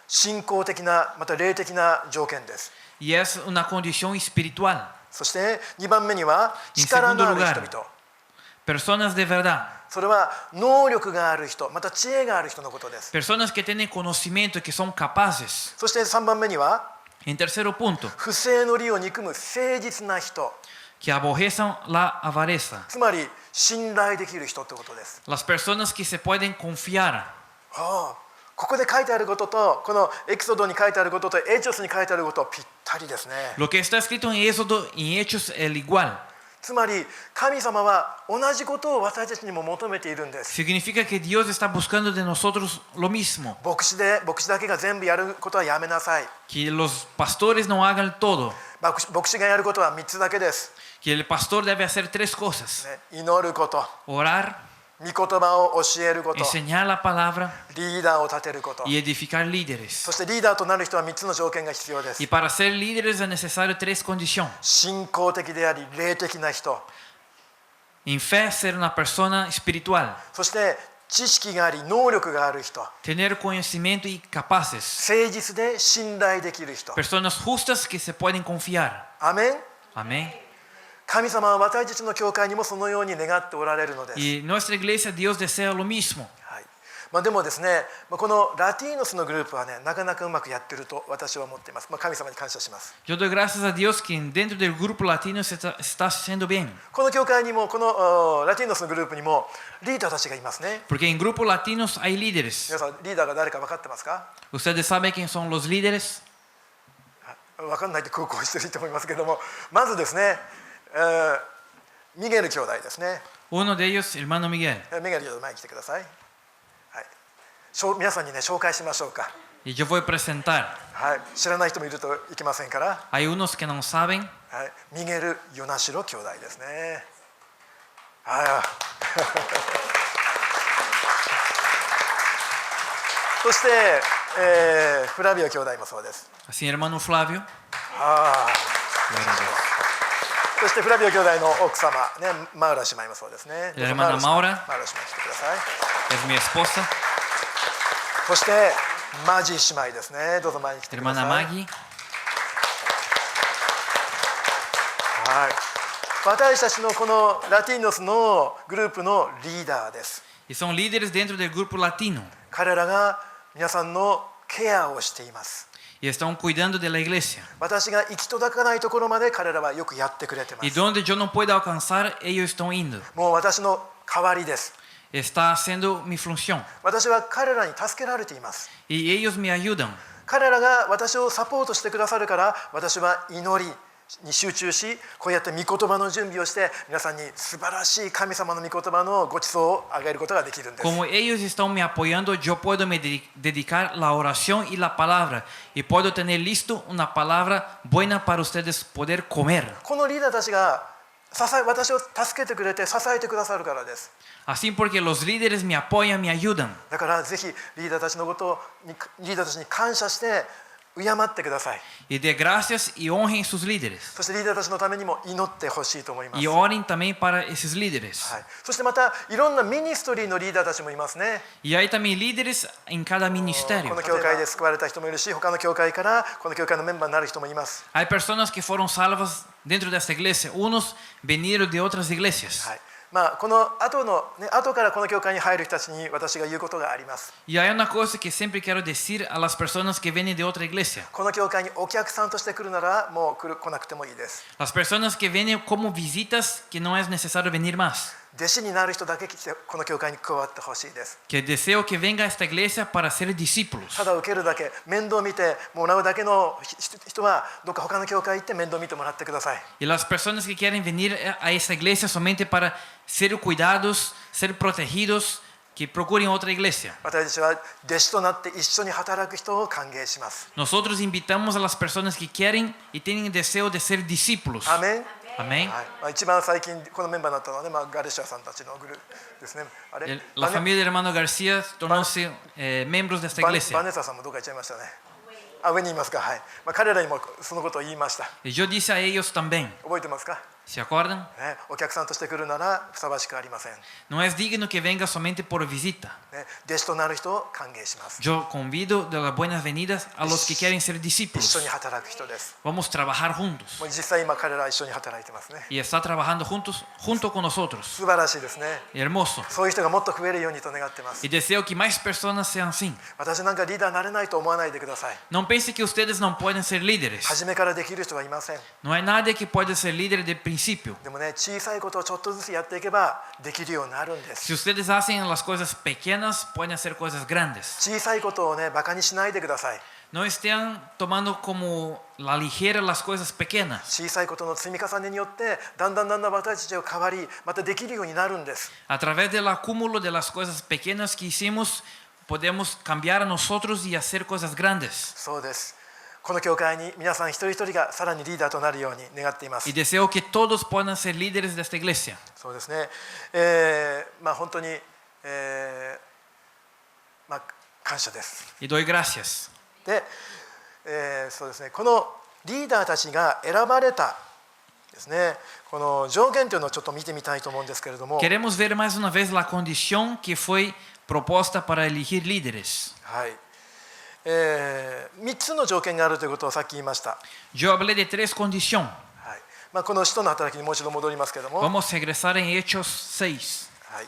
信仰的なまた霊的な条件です。 Y es una condición espiritual. そして2番目には En 力の segundo ある lugar, 人々。 personas de verdad. それは能力がある人、また知恵がある人のことです。 Personas que tienen conocimiento, que son capaces. そして3番目には En tercer punto, 不正の利を憎む誠実な人、 que aborrezcan la avareza. つまり信頼できる人ってことです。 Las personas que se pueden confiar. ここで書いてあることとこのエクソドに書いてあることとエチョスに書いてあることぴったりですね。 Lo que está escrito en Éxodo y en Hechos es el igual. つまり神様は同じことを私たちにも求めているんです。 Significa que Dios está buscando de nosotros lo mismo. 牧師だけが全部やることはやめなさい。 Que los pastores no hagan todo. 牧師がやることは3つだけです。 Que el pastor debe hacer tres cosas. 祈ること、 Orar, 御言葉を教えること、 enseñar la palabra リーダーを立てること。 y edificar líderes. そしてリーダーとなる人は3つの条件が必要です。 Y para ser líderes es necesario tres condiciones. 信仰的であり霊的な人、 En fe, ser una persona espiritual. そして知識があり能力がある人、 Tener conocimiento y capaces. 誠実で信頼できる人。 Personas justas que se pueden confiar. アメン。 Amén. 神様は私たちの教会にもそのように願っておられるのです。 Y nuestra iglesia, Dios desea lo mismo. でもですね、このラティーノスのグループはね、なかなかうまくやってると私は思っています。神様に感謝します。 Yo doy gracias a Dios que dentro del grupo latino se está haciendo bien. この教会にも、このラティーノスのグループにもリーダーたちがいますね。 Porque en grupos latinos hay líderes. 皆さん、リーダーが誰か分かってますか？ ¿Ustedes saben quién son los líderes? 分かんないって空港してると思いますけども、まずですね、ミゲル兄弟ですね。 Uno de ellos, hermano Miguel. ミゲル兄弟前に来てください。皆さんにね紹介しましょうか。 Y yo voy a presentar. 知らない人もいるといけませんから。 Hay unos que no saben. ミゲル・ヨナシロ兄弟ですね。そして、フラビオ兄弟もそうです。 Así, hermano Flavio. そしてフラビオ兄弟の奥様、ね、マウラ姉妹もそうですね。La hermana Maura マウラ姉妹来てください。 es mi esposa. そしてマジ姉妹ですね。どうぞ前に来てください。 Hermana Maggie. 私たちのこのラティノスのグループのリーダーです。 Y son líderes dentro del grupo latino. 彼らが皆さんのケアをしています。 Y están cuidando de la iglesia. 私が行き届かないところまで彼らはよくやってくれてま Y す。 donde yo no puedo alcanzar, ellos están yendo. もう私の代わりです。 Está haciendo mi función. 私は彼らに助けられています。 Y ellos me ayudan. 彼らが私をサポートしてくださるから、私は祈りに集中し、こうやって御言葉の準備をして、皆さんに素晴らしい神様の御言葉のご馳走をあげることができるんです。 Como ellos están me apoyando, yo puedo me dedicar la oración y la palabra. Y puedo tener listo una palabra buena para ustedes poder comer. このリーダーたちが私を助けてくれて支えてくださるからです。 Así porque los líderes me apoyan, me ayudan. だからぜひリーダーたちのことをリーダーたちに感謝して敬ってください。 Y dé gracias y honren sus líderes. そしてリーダーたちのためにも祈ってほしいと思います。 Y oren también para esos líderes. はい、そしてまたいろんなミニストリーのリーダーたちもいますね。 Y hay también líderes en cada こ ministerio. の教会で救われた人もいるし、他の教会からこの教会のメンバーになる人もいます。 Hay personas que fueron salvas dentro de esta iglesia. Unos vinieron de otras iglesias. はい、この後からこの教会に入る人たちに私が言うことがあります。 Y hay una cosa que siempre quiero decir a las personas que vienen de otra iglesia. この教会にお客さんとして来るならもう来なくてもいいです。 Las personas que vienen como visitas, que no es necesario venir más. 弟子になる人だけ来てこの教会に加わってほしいです。 Que deseo que venga a esta iglesia para ser discípulos. ただ受けるだけ、面倒見てもらうだけの人はどっか他の教会行って面倒見てもらってください。 Y las personas que quieren venir a esta iglesia solamente para ser cuidados, ser protegidos, que procuren otra iglesia. 私たちは弟子となって一緒に働く人を歓迎します。 Nosotros invitamos a las personas que quieren y tienen el deseo de ser discípulos. アメン。 Amén. はい、一番最近このメンバーになったのはね、ガレシアさんたちのグループですね。あれ La familia del hermano García tornóse miembros de esta バ iglesia. ネサさんもどっか行っちゃいましたね。上にいますか。はい。彼らにもそのことを言いました。 Y yo dije a ellos también, 覚えてますか。 ¿se acuerdan? ね、お客さんとして来るならふさわしくありません。 No es digno que venga solamente por visita. ね、弟子となる人を歓迎します。 Yo convido de las buenas venidas a los que quieren ser 一 discípulos. 緒に働く人です。 Vamos a trabajar juntos. もう実際今彼らは一緒に働いてますね。 Y está trabajando juntos, junto con nosotros. 素晴らしいですね。 Y hermoso. そういう人がもっと増えるようにと願ってます。 Y deseo que más personas sean así. 私なんかリーダーになれないと思わないでください。 No piense que ustedes no pueden ser líderes. 初めからできる人はいません。 No hay nadie que pueda ser líder de principio. でもね、小さいことをちょっとずつやっていけばできるようになるんです。 Si ustedes hacen las cosas pequeñas, pueden hacer cosas grandes. 小さいことをね、バカにしないでください。 No estén tomando como la ligera las cosas pequeñas. 小さいことの積み重ねによってだんだん私たちが変わり、またできるようになるんです。 A través del acúmulo de las cosas pequeñas que hicimos, podemos cambiar a nosotros y hacer cosas grandes. そうです。この教会に皆さん一人一人がさらにリーダーとなるように願っています。 Y deseo que todos puedan ser líderes de esta iglesia. そうですね。本当に、感謝です。 Y doy gracias. で、そうですね。このリーダーたちが選ばれたですね。この条件というのをちょっと見てみたいと思うんですけれども。 Queremos ver más una vez la condición que fue propuesta para elegir líderes. はい。3つの条件があるということをさっき言いました。 Yo hablé de tres condiciones. はい。この使徒の働きにもう一度戻りますけれども。 Vamos a regresar en Hechos 6, はい。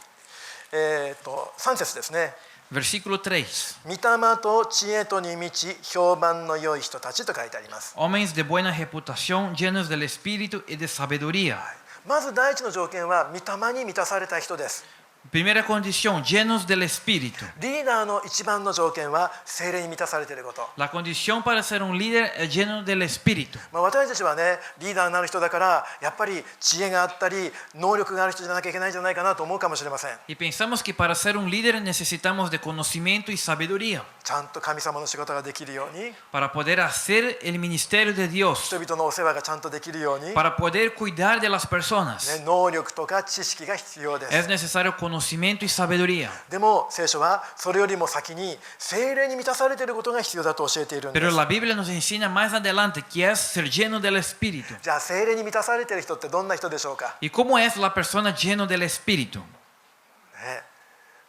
3節ですね。 versículo 3. 御霊と知恵とに満ち評判の良い人たちと書いてあります。 Hombres de buena reputación, llenos del espíritu y de sabiduría. まず第一の条件は御霊に満たされた人です。 Primera condición, llenos del espíritu. リーダーの一番の条件は聖霊に満たされていること。 La condición para ser un líder es lleno del espíritu. 私たちはね、リーダーになる人だからやっぱり知恵があったり能力がある人じゃなきゃいけないんじゃないかなと思うかもしれません。 Y pensamos que para ser un líder necesitamos de conocimiento y sabiduría ちゃんと神様の仕事ができるように、 para poder hacer el ministerio de Dios, 人々のお世話がちゃんとできるように、para poder cuidar de las personas. 能力とか知識が必要で Es す。 necesario conocimiento y sabiduría. でも聖書はそれよりも先に聖霊に満たされていることが必要だと教えているんで Pero す。 la Biblia nos enseña más adelante que es ser lleno del espíritu. じゃあ聖霊に満たされている人ってどんな人でしょうか。 ¿Y cómo es la persona lleno del espíritu? ね、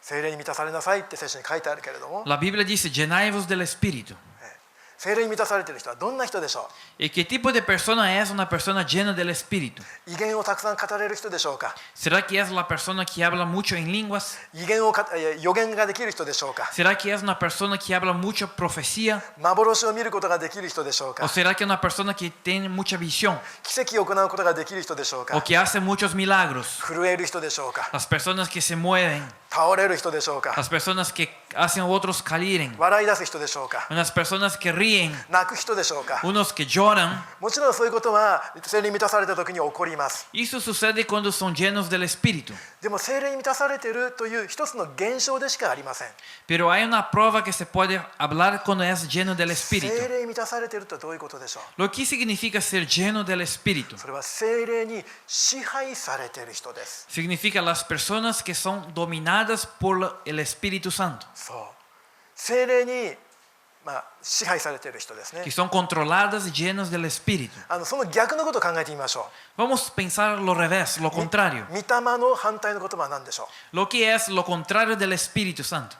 聖霊に満たされなさいって聖書に書いてあるけれども、 La Biblia dice, llenaos del espíritu. 聖霊に満たされている人はどんな人でしょ ¿Y qué tipo de persona es una persona llena del espíritu? う。威厳をたくさん語れる人でしょうか。 ¿Será que es la persona que habla mucho en lenguas? 予言ができる人でしょうか。 ¿Será que es una persona que habla mucho profecía? 幻を見ることができる人でしょう ¿O か。 será que es una persona que tiene mucha visión? 奇跡を行うことができる人でしょう ¿O か。 que hace muchos milagros? 震える人でしょうか。 Las personas que se mueven, 倒れる人でしょうか。 las personas que hacen a otros caer, 笑い出す人でしょうか。 unas personas que ríen, 泣く人でしょうか。 unos que lloran. もちろんそういうことは聖霊に満たされた時に起こります。 Eso sucede cuando son llenos del espíritu. でも聖霊に満たされているという一つの現象でしかありません。 Pero hay una prueba que se puede hablar cuando es lleno del 聖 espíritu. 霊に満たされているとはどういうことでしょう。 Lo que significa ser lleno del espíritu それは聖霊に支配されている人です。 significa las personas que son dominadas por el Espíritu Santo. そう。聖霊に支配されている人ですね que son controladas y llenas del Espíritu. その逆のことを考えてみましょ Vamos a pensar lo revés, lo う contrario. 御霊の反対の言葉は何でしょ Lo que es lo contrario del Espíritu Santo,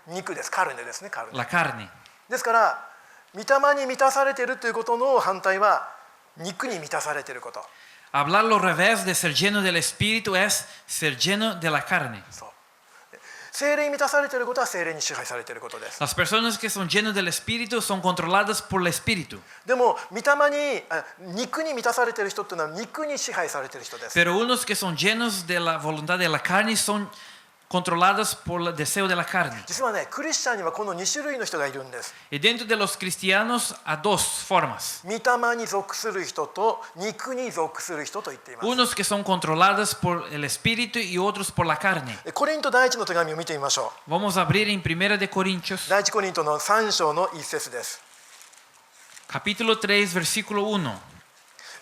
う肉ですカルネですねカルネ la carne. ですから御霊に満たされているということの反対は肉に満たされていること Hablar lo revés de ser lleno del Espíritu es ser lleno de la carne. そう聖霊に満たされていることは聖霊に支配されていることです Las personas que son llenas del Espíritu son controladas por el Espíritu. でも御霊に肉に満たされている人っていうのは肉に支配されている人です Pero unos que son llenos de la voluntad de la carne son controlados por el deseo de la carne. 実はねクリスチャンにはこの2種類の人がいるんです Y dentro de los cristianos hay dos formas. 御霊に属する人と肉に属する人と言っています Unos que son controlados por el Espíritu y otros por la carne. コリント第一の手紙を見てみましょ Vamos a abrir en 1 de う Corintios, 第一コリントの3章の1節です capítulo 3, versículo 1.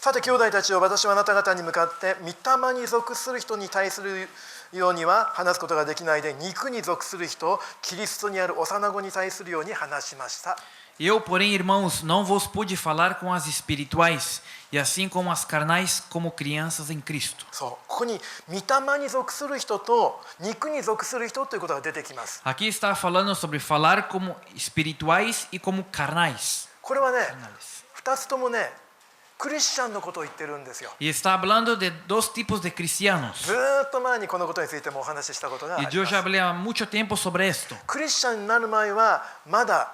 さて兄弟たちを私はあなた方に向かって御霊に属する人に対するようには話すことができないで肉に属する人キリストにある幼子に対するように話しました Eu, porém, irmãos, não vos pude falar com as espirituais, e assim como as carnais, como crianças em Cristo. そうここに御霊に属する人と肉に属する人ということが出てきます Aqui está falando sobre falar como espirituais e como carnais. これはね2つともねクリスチャンのことを言ってるんですよ E está hablando de dos tipos de cristianos. ずーっと前にこのことについてもお話ししたことがあり Y ます yo ya hablé mucho tiempo sobre esto. クリスチャンになる前はまだ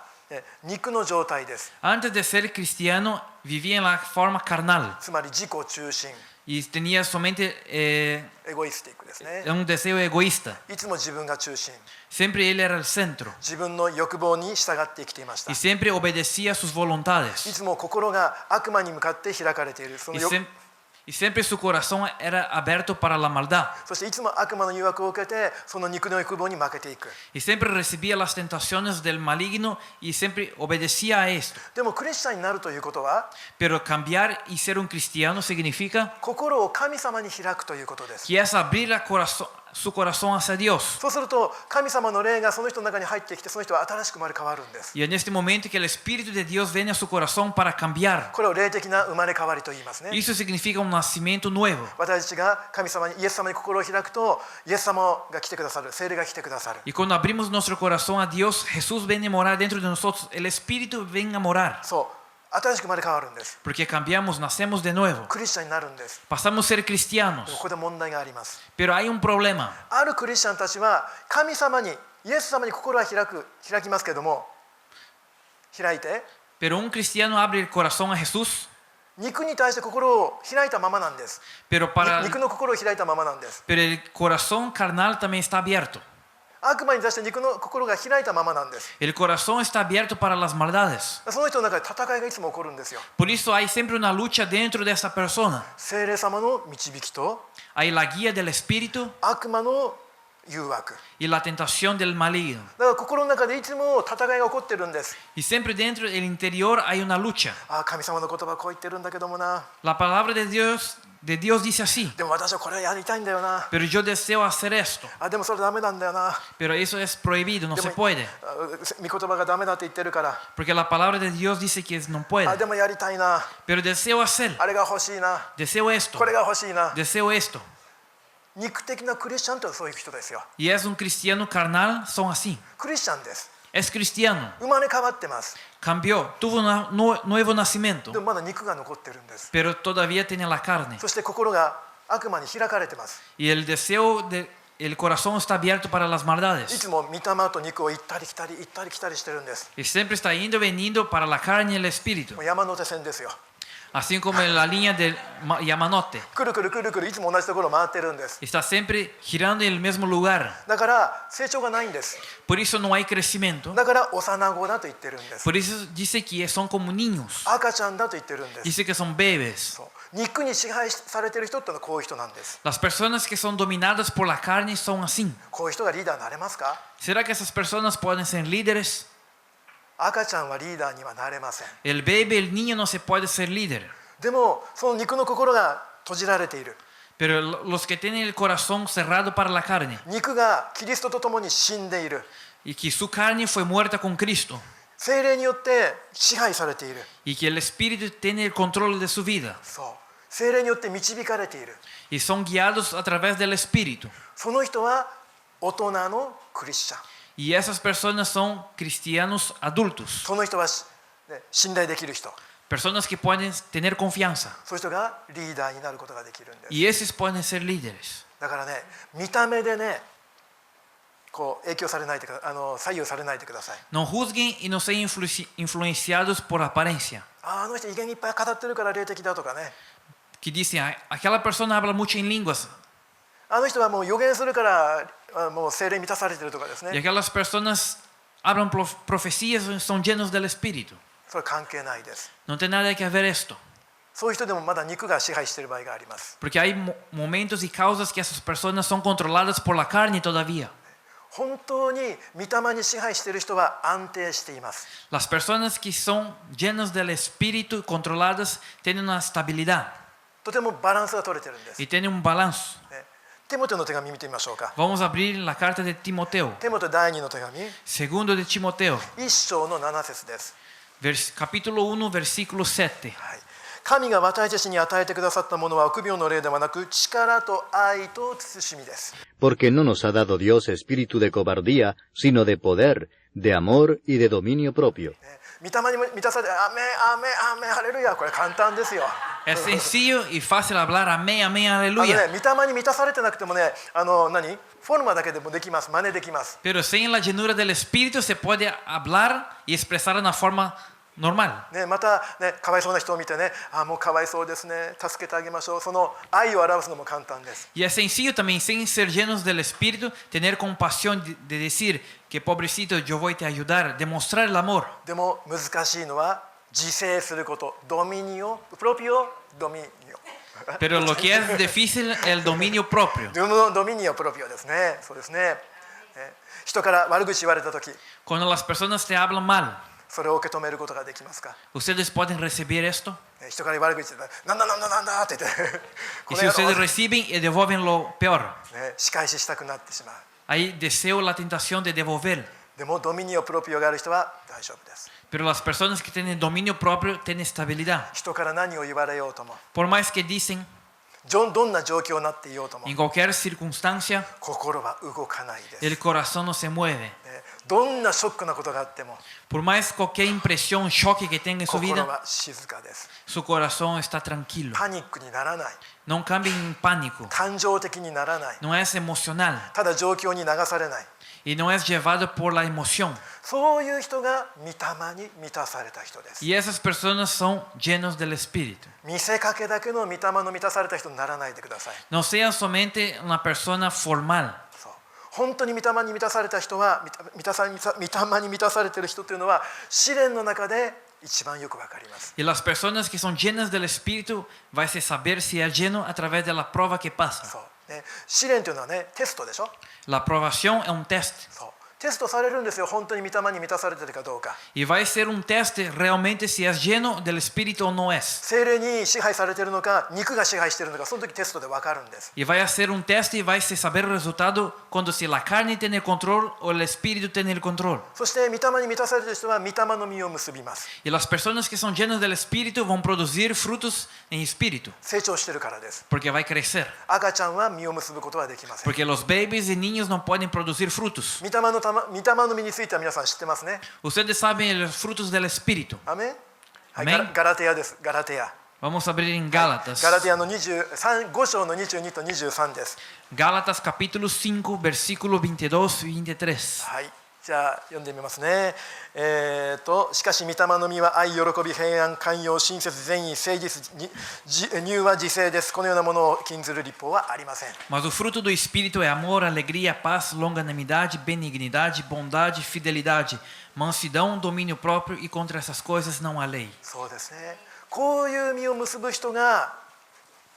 肉の状態です Antes de ser cristiano, vivía en la forma carnal つまり自己中心 y tenía somente エゴイスティックですね un deseo egoísta. いつも自分が中心 Siempre él era el centro 自分の欲望に従って生きていました y siempre obedecía a sus い voluntades. つも心が悪魔に向かって開かれているその Y siempre su corazón era abierto para la maldad. そしていつも悪魔の誘惑を受けてその肉の欲望に負けていく Y siempre recibía las tentaciones del maligno y siempre obedecía a esto. でもクリスチャンになるということは Pero cambiar y ser un cristiano significa 心を神様に開くということです que es abrir su corazón hacia Dios. そうすると神様の霊がその人の中に入ってきてその人は新しく生まれ変わるんです Y en este momento que el Espíritu de Dios viene a su corazón para cambiar. これを霊的な生まれ変わりと言いますね Eso significa un nacimiento nuevo. 私たちが神様にイエス様に心を開くとイエス様が来てくださる聖霊が来てくださる Y cuando abrimos nuestro corazón a Dios, Jesús viene a morar dentro de nosotros. El Espíritu viene a morar. そう新しく生まれ変わるんです Porque cambiamos, nacemos de nuevo. クリスチャンになるんです Pasamos a ser で cristianos. もここで問題があります Pero hay un problema. あるクリスチャンたちは神様にイエス様に心は開きますけども開いて Pero un cristiano abre el corazón a Jesús, 肉に対して心を開いたままなんです pero, 肉の心を開いたままなんです pero el corazón carnal también está abierto. 悪魔に対して肉の心が開いたままなんです El corazón está abierto para las maldades. その人の中で戦いがいつも起こるんですよ Por eso hay siempre una lucha dentro de esa persona. 聖霊様の導きと Hay la guía del Espíritu 悪魔の誘惑 y la tentación del maligno. だから心の中でいつも戦いが起こってるんです Y siempre dentro del interior hay una lucha. ああ神様の言葉はこう言ってるんだけどもな La palabra de Dios dice así. でも私はこれやりたいんだよな Pero yo deseo hacer esto. あでもそれダメなんだよな Pero eso es prohibido, no で se も puede. 御言葉がダメだって言ってるから Porque la palabra de Dios dice que no あ puede. でもやりたいな Pero deseo hacer. あれが欲しいな Deseo esto. これが欲しいな Deseo esto. 肉的なクリスチャンとはそういう人ですよ Y es un cristiano carnal, son así. クリスチャンです Es cristiano. 生まれ変わってます Cambió, tuvo un nuevo nacimiento. でもまだ肉が残ってるんです Pero todavía tiene la carne. そして心が悪魔に開かれてます Y el deseo el corazón está abierto para las い maldades. つも御霊と肉を行ったり来たり行ったり来たりしてるんです Y siempre está yendo y veniendo para la carne y el espíritu. もう山手線ですよ Así como en la línea del Yamanote. くるくるくるくるいつも同じところを回ってるんです Está siempre girando en el mismo lugar. だから成長がないんです Por eso no hay crecimiento. だから幼子だと言ってるんです Por eso dice que son como niños. 赤ちゃんだと言ってるんです Dice que son bebés. そう肉に支配されてる人ってのはこういう人なんです Las personas que son dominadas por la carne son así. こういう人がリーダーになれますか ¿Será que esas personas pueden ser líderes? 赤ちゃんはリーダーにはなれません El bebé, el niño no se puede ser líder. でもその肉の心が閉じられている Pero los que tienen el corazón cerrado para la carne 肉がキリストと共に死んでいる y que su carne fue muerta con Cristo, 聖霊によって支配されている。 y que el Espíritu tiene el control de su vida そう。聖霊によって導かれている。 y son guiados a través del Espíritu. その人は大人のクリスチャン。 Y esas personas son cristianos adultos, その人は信頼できる人。 personas que pueden tener confianza. そういう人がリーダーになることができるんです。 Y esos pueden ser líderes. だからね、見た目でね、こう影響されないでくだ左右されないでください。 No juzguen y no sean influenciados por apariencia. あの人威厳いっぱい語ってるから霊的だとかね。 Que dicen, aquella persona habla mucho en lenguas. あの人はもう予言するからもう聖霊満たされてるとかです Y ね。 aquellas personas hablan profecías, son llenos del Espíritu. それ関係ないです。 No tiene nada que ver esto. そういう人でもまだ肉が支配している場合があります。 Porque hay momentos y causas que esas personas son controladas por la carne todavía. 本当に御霊に支配している人は安定しています。 Las personas que son llenas del Espíritu, controladas, tienen una estabilidad とてもバランスが取れてるんです。 y tienen un balance. ね、テモテの手紙見てみましょうか。 Vamos a abrir la carta de Timoteo, テモテ第2の手紙、 segundo de Timoteo, 1章の7節です。 capítulo 1, versículo 7. はい、神が私たちに与えてくださったものは臆病の霊ではなく力と愛と慎みです。 Porque no nos ha dado Dios espíritu de cobardía, sino de poder, de amor y de dominio propio. 御霊に満たされてアメンアメンアメンハレルヤ、これ簡単ですよ。 Es sencillo y fácil hablar amén, amén, ね、 aleluya. 御霊に満たされてなくてもね、フォルマだけでもできます。真似できます。 Pero sin la llenura del Espíritu se puede hablar y expresar de una forma normal. ね、また、ね、かわいそうな人を見てね、もうかわいそうですね、助けてあげましょう。その愛を表すのも簡単です。 Y es sencillo también, sin ser llenos del Espíritu, tener compasión de decir que pobrecito, yo voy a te ayudar, demostrar el amor. でも難しいのは自制すること。ドミニオ、プロピオ、ドミニオ。 Pero lo que es difícil es el dominio propio. ドミニオプロピオですね。そうですね。人から悪口言われたとき、 Cuando las personas te hablan mal, それを受け止めることができますか？ ¿ustedes pueden recibir esto? 人から悪口言ったら、なんだって言って、Y si ustedes reciben y devuelven lo peor, ね、仕返ししたくなってしまう。 hay deseo, la tentación de devolver. でもドミニオプロピオがある人は大丈夫です。 Pero las personas que tienen dominio propio tienen estabilidad. 人から何を言われようとも、 Por más que dicen, どんな状況になっていようとも、 en cualquier circunstancia, 心は動かないです。 el corazón no se mueve. ね、どんなショックなことがあっても、 Por más cualquier impresión, choque que tenga en su 心 vida, は静かです。 su corazón está tranquilo. パニックにならない。 No cambia en pánico. 感情的にならない。 No es emocional. ただ状況に流されない。 Y no es llevado por la emoción. そういう人が御霊に満たされた人です。 Y esas personas son llenos del Espíritu. 見せかけだけの御霊の満たされた人にならないでください。 No sean solamente una persona formal. そう本当に御霊に満たされた人は、御霊に満たされている人というのは試練の中で一番よくわかります。 Y las personas que son llenas del Espíritu vais a saber si es lleno a través de la prueba que pasa. そうね、試練というのはね、テストでしょ。 La aprobación es un test. そうテストされるんですよ、本当に御霊に満たされているかどうか。 Y va a ser un test realmente si es lleno del Espíritu o no es. 聖霊に支配されているのか、肉が支配しているのか、その時テストでわかるんです。 Y va a ser un test y vais a saber el resultado cuando si la carne tiene el control o el Espíritu tiene el control. そして御霊に満たされている人は御霊の実を結びます。 Y las personas que son llenas del Espíritu van a producir frutos en Espíritu. 成長しているからです。 Porque va a crecer. 赤ちゃんは実を結ぶことはできません。 Porque los babies y niños no pueden producir frutos. 御霊の実については皆さん知ってますね。 Ustedes saben los frutos del Espíritu. アメン、はい、アメンガラテヤです。ガラテヤ。 Vamos a abrir en Gálatas. ガラテヤの5章の22と23です。 Gálatas capítulo 5, versículo 22 y 23. はい。じゃあ読んでみますね。しかし御霊の実は愛、喜び、平安、寛容、親切、善意、誠実、柔和、自制です。このようなものを禁ずる立法はありません。 Mas o fruto do Espírito é amor, alegria, paz, longanimidade, benignidade, bondade, fidelidade, mansidão, domínio próprio e contra essas coisas não há lei. そうですね。こういう実を結ぶ人が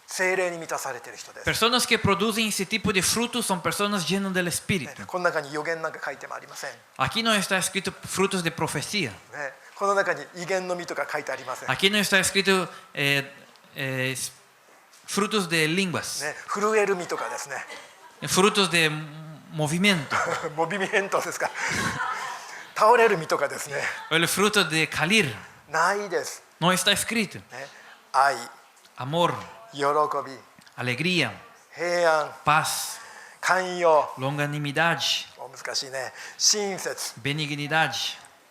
聖霊に満たされている人です。 Personas que produzem esse tipo de frutos são personas llenas del Espírito. この中に予言なんか書いてもありません。 Aqui não está escrito frutos de profecia. ね、この中に威厳の実とか書いてありません。 Aqui não está escrito frutos de línguas, ね、震える実とかですね。frutos de movimiento. モビミエントですか。倒れる実とかですね、 O el fruto de calir. ないです、 No está escrito. ね、愛、 Amor, 喜び、 alegría, 平安、 paz, 寛容、 longanimidade, 難しいね、親切、 benignidade,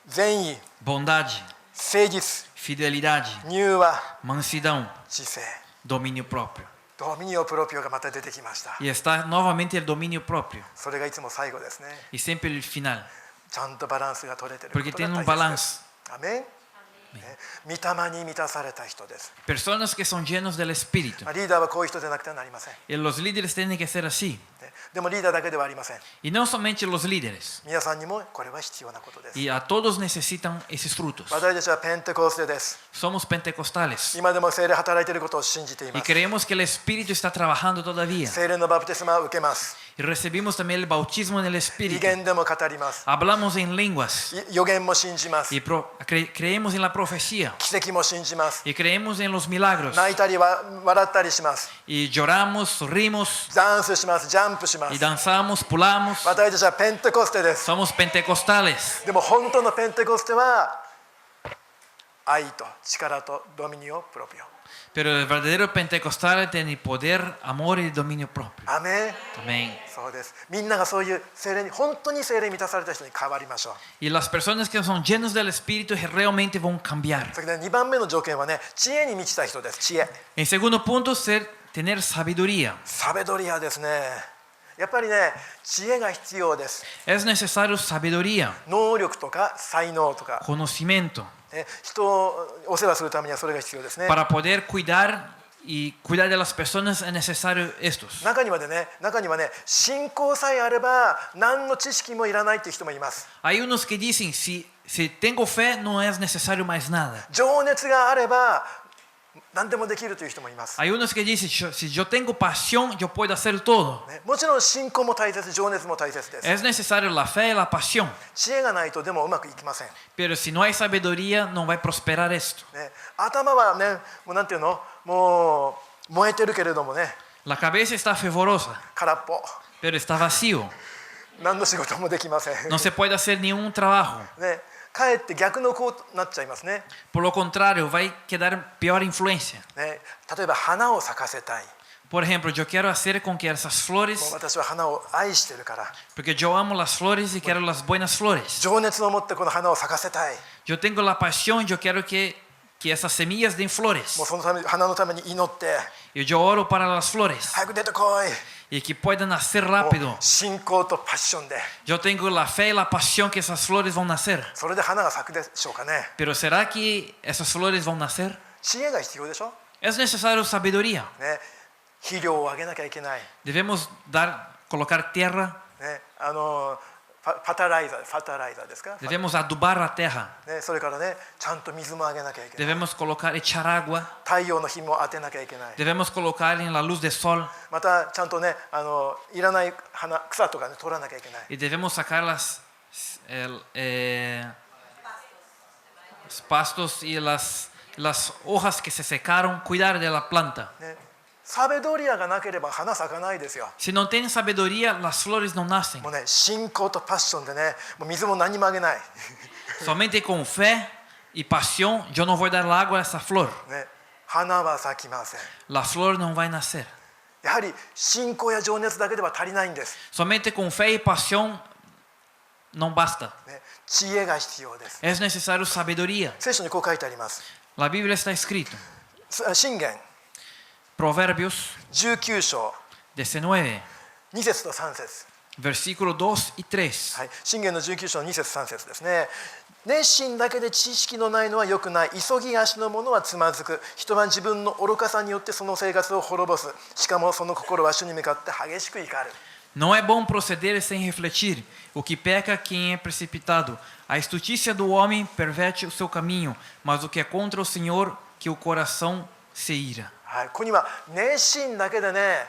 善意、 bondade, 誠実、 fidelidade, 柔和、 mansidão, 知性、 domínio próprio. ドミニオプロピオがまた出てきました。 E está novamente el dominio propio. それがいつも最後ですね。 Y siempre el final. ちゃんとバランスが取れてること Porque が tiene un 大切です。 balance. アメン。ね、御霊に満たされた人です。 Personas que son llenos del Espíritu. まあリーダーはこういう人でなくてはなりません。 Y los líderes tienen que ser así. ねでもリーダーだけではありません。 Y no solamente los líderes. 皆さんにもこれは必要なことです。 Y a todos necesitan esos frutos. 私たちはペンテコステです。 Somos pentecostales. 今でも聖霊働いていることを信じてい Y ます。 creemos que el Espíritu está trabajando todavía. 聖霊のバプテスマを受けます。 Y recibimos también el bautismo en el 異 Espíritu. 言でも語ります。 Hablamos en lenguas. 予言も信じます。 Y creemos en la profecía. 奇跡も信じます。 Y creemos en los milagros. 泣いたり笑ったりします。 Y lloramos, rimos. ダンスします。ジャンプしま Y す。 danzamos, pulamos. 私たちはペンテコステです。 Somos pentecostales. でも本当のペンテコステは愛と力とドミニオプロピオ。 Pero el verdadero pentecostal tiene poder, amor y dominio propio. アメン。 Amén. そうです。みんながそういう聖霊に本当に聖霊に満たされた人に変わりましょう。 Y las personas que son llenos del Espíritu realmente van a cambiar. それで2番目の条件はね、知恵に満ちた人です。知恵。 En segundo punto, tener sabiduría. サベドリアですね。やっぱりね、知恵が必要です。 Es necesario sabiduría, 能力とか才能とか、 conocimiento, ね、人をお世話するためにはそれが必要ですね。 para poder cuidar y cuidar de las personas es necesario estos. 中にはね、信仰さえあれば何の知識もいらないっていう人もいます。 Hay unos que dicen, si tengo fe, no es necesario más nada. 情熱があれば何でもできるという人もいます。 Hay unos que dicen, si yo tengo pasión, yo puedo hacer todo. ね、もちろん信仰も大切、情熱も大切です。 Es necesario la fe y la pasión. 知恵がないとでもうまくいきません。 Pero si no hay sabiduría, no va a prosperar esto. ね、頭はね、もうなんていうの、もう燃えてるけれどもね、 La cabeza está fervorosa, 空っぽ。 pero está vacío. 何の仕事もできません。 No se puede hacer ningún trabajo. ね、かえって逆のこうなっちゃいますね。 Por lo contrario, va a quedar peor influencia. ね、例えば花を咲かせたい。 Por ejemplo, yo quiero hacer con que esas もう flores, 私は花を愛してるから、 porque yo amo las flores y quiero las buenas flores. 情熱を持ってこの花を咲かせたい。 Yo tengo la pasión, yo quiero que esas semillas den flores. もうそのため花のために祈って、 Y yo oro para las flores 早く出てこい。 y que puedan nacer もう rápido. 信仰とパッションで、 Yo tengo la fe y la pasión que esas flores van a nacer. それで花が咲くでしょうかね。 Pero ¿será que esas flores van a nacer? 知恵が必要でしょ。 Es necesario sabiduría. ね、肥料をあげなきゃいけない。 Debemos colocar tierra, ね、ファタライザーですか。 debemos adubar la tierra, ね、それからね、ちゃんと水もあげなきゃいけない。 debemos echar agua, 太陽の日も当てなきゃいけない。 debemos colocar en la luz del sol またちゃんとね、いらない草とかね取らなきゃいけない。 y debemos sacar los pastos y las hojas que se secaron, cuidar de la planta. ね、サベドリアがなければ花咲かないですよ。 Si no tienen sabiduría, las flores no nacen. もうね、信仰とパッションでね、もう水も何もあげない。 Solamente con fe y pasión, yo no voy a dar el agua a esa flor. ね、花は咲きません。 La flor no va a nacer. やはり信仰や情熱だけでは足りないんです。 Solamente con fe y pasión no basta. ね、知恵が必要です。 Es necesario sabiduría. 聖書にこう書いてあります。 La Biblia está escrito. 箴言 Proverbios 19章 19, 2節と3節。 versículos 2 y 3. はい、箴言の19章2節3節ですね。熱心だけで知識のないのは良くない。急ぎ足の者はつまずく。人は自分の愚かさによってその生活を滅ぼす。しかもその心は主に向かって激しく怒る。 Não é bom proceder sem refletir. O que peca quem é precipitado. A estultícia do homem perverte o seu caminho, mas o que é contra o Senhor, que o coração se ira. はい、ここには熱心だけでね、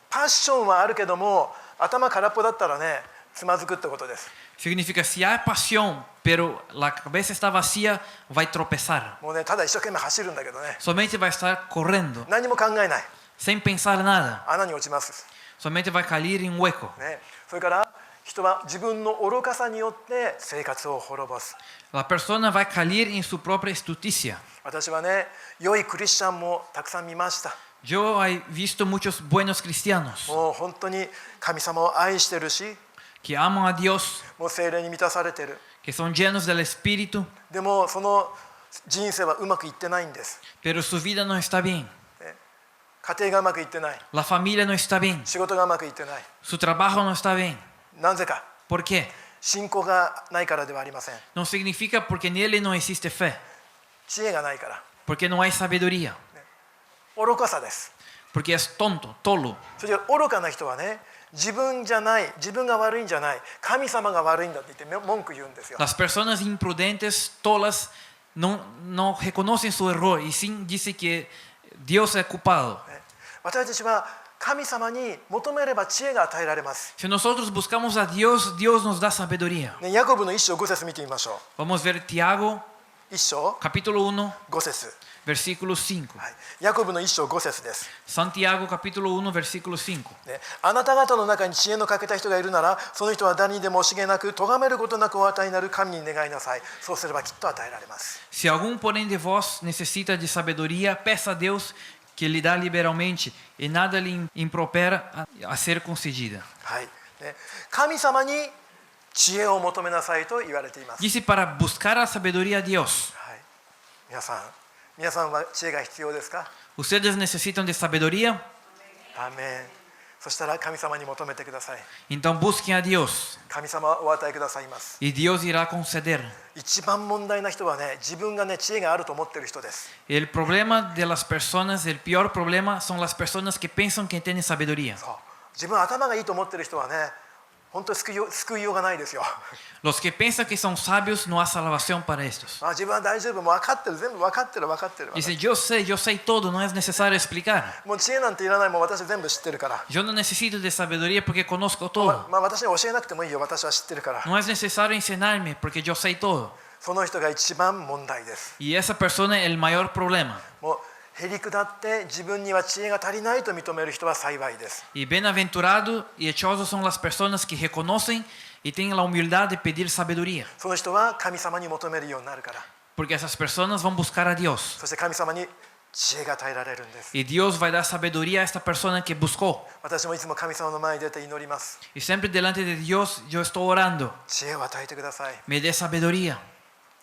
パッションはあるけども頭空っぽだったらね、つまずくってことです。 Significa, si hay pasión, pero la cabeza está vacía, va a tropezar. もうね、ただ一生懸命走るんだけどね、 Somente vai estar correndo, 何も考えない。 sem pensar nada. 穴に落ちます。 Somente vai cair em um hueco. ね、それから人は自分の愚かさによって生活を滅ぼす。 La persona va a caer en su propia astucia. 私はね、良いクリスチャンもたくさん見ました。 Yo he visto muchos buenos cristianos もう本当に神様を愛してるし、 que aman a Dios, もう聖霊に満たされてる。 que son llenos del Espíritu, でもその人生はうまくいってないんです。 pero su vida no está bien. 家庭がうまくいってない。 La familia no está bien. 仕事がうまくいってない。 Su trabajo no está bien. なぜか、 ¿Por qué? 信仰がないからではありません。 No significa porque en él no existe fe, 知恵がないから。 porque no hay sabiduría, 愚かさです。 porque es tonto, tolo. それで愚かな人はね、自分じゃない、自分が悪いんじゃない、神様が悪いんだって言って文句言うんですよ。 Las personas imprudentes, tolas, no reconocen su error y sí dice que Dios es culpado. 私たちは神様に求めれば知恵が与えられます。 Si nosotros buscamos a Dios, Dios nos da sabiduría. ね、ヤコブの1章5節見てみましょ Vamos a ver Tiago, う。1章 capítulo 1, 5節。 versículo 5. はい、ヤコブの1章5節です。 Santiago, capítulo 1, versículo 5. ね、あなた方の中に知恵の欠けた人がいるなら、その人は誰にでも惜しげなく、咎めることなくお与えになる神に願いなさい。そうすればきっと与えられます。 Si algum, porém, de vós necessita de sabedoria, peça a Deus que lhe dá liberalmente, e nada lhe impropera a ser concedida. はいね、神様に知恵を求めなさいと言われています。 Dice para buscar a sabedoria a Dios. はい、皆さんは知恵が必要ですか？ Ustedes necesitan de sabedoria, アーメン。そしたら神様に求めてください。 então busquem a Dios, 神様はお与えくださいます。 e Dios irá conceder. 一番問題な人はね、自分がね、知恵があると思ってる人です。 El problema de las personas, el peor problema son las personas que piensan que tienen sabiduría. そう、自分頭がいいと思ってる人はね、本当に救いようがないですよ。Los que piensan que son sabios, no hay salvación para estos. 自分は大丈夫、もう分かってる、全部分かってる。 Dice, yo sé todo, no es necesario explicar. もう知恵なんていらない、もう私全部知ってるから。 Yo no necesito de sabiduría porque conozco todo. 私に教えなくてもいいよ、私は知ってるから。 No es necesario enseñarme porque yo sé todo. その人が一番問題です。 Y esa persona es el mayor problema. もうへりくだって自分には知恵が足りないと認める人は幸いです。 Y bienaventurado y dichosos son las personas que reconocen y tienen la humildad de pedir sabiduría. その人は神様に求めるようになるから。 Porque esas personas van a buscar a Dios. そして神様に知恵が与えられるんです。 Y Dios va a dar sabiduría a esta persona que buscó. 私もいつも神様の前に出て祈ります。 Y siempre delante de Dios yo estoy orando. 知恵を与えてください。 Me dé sabiduría.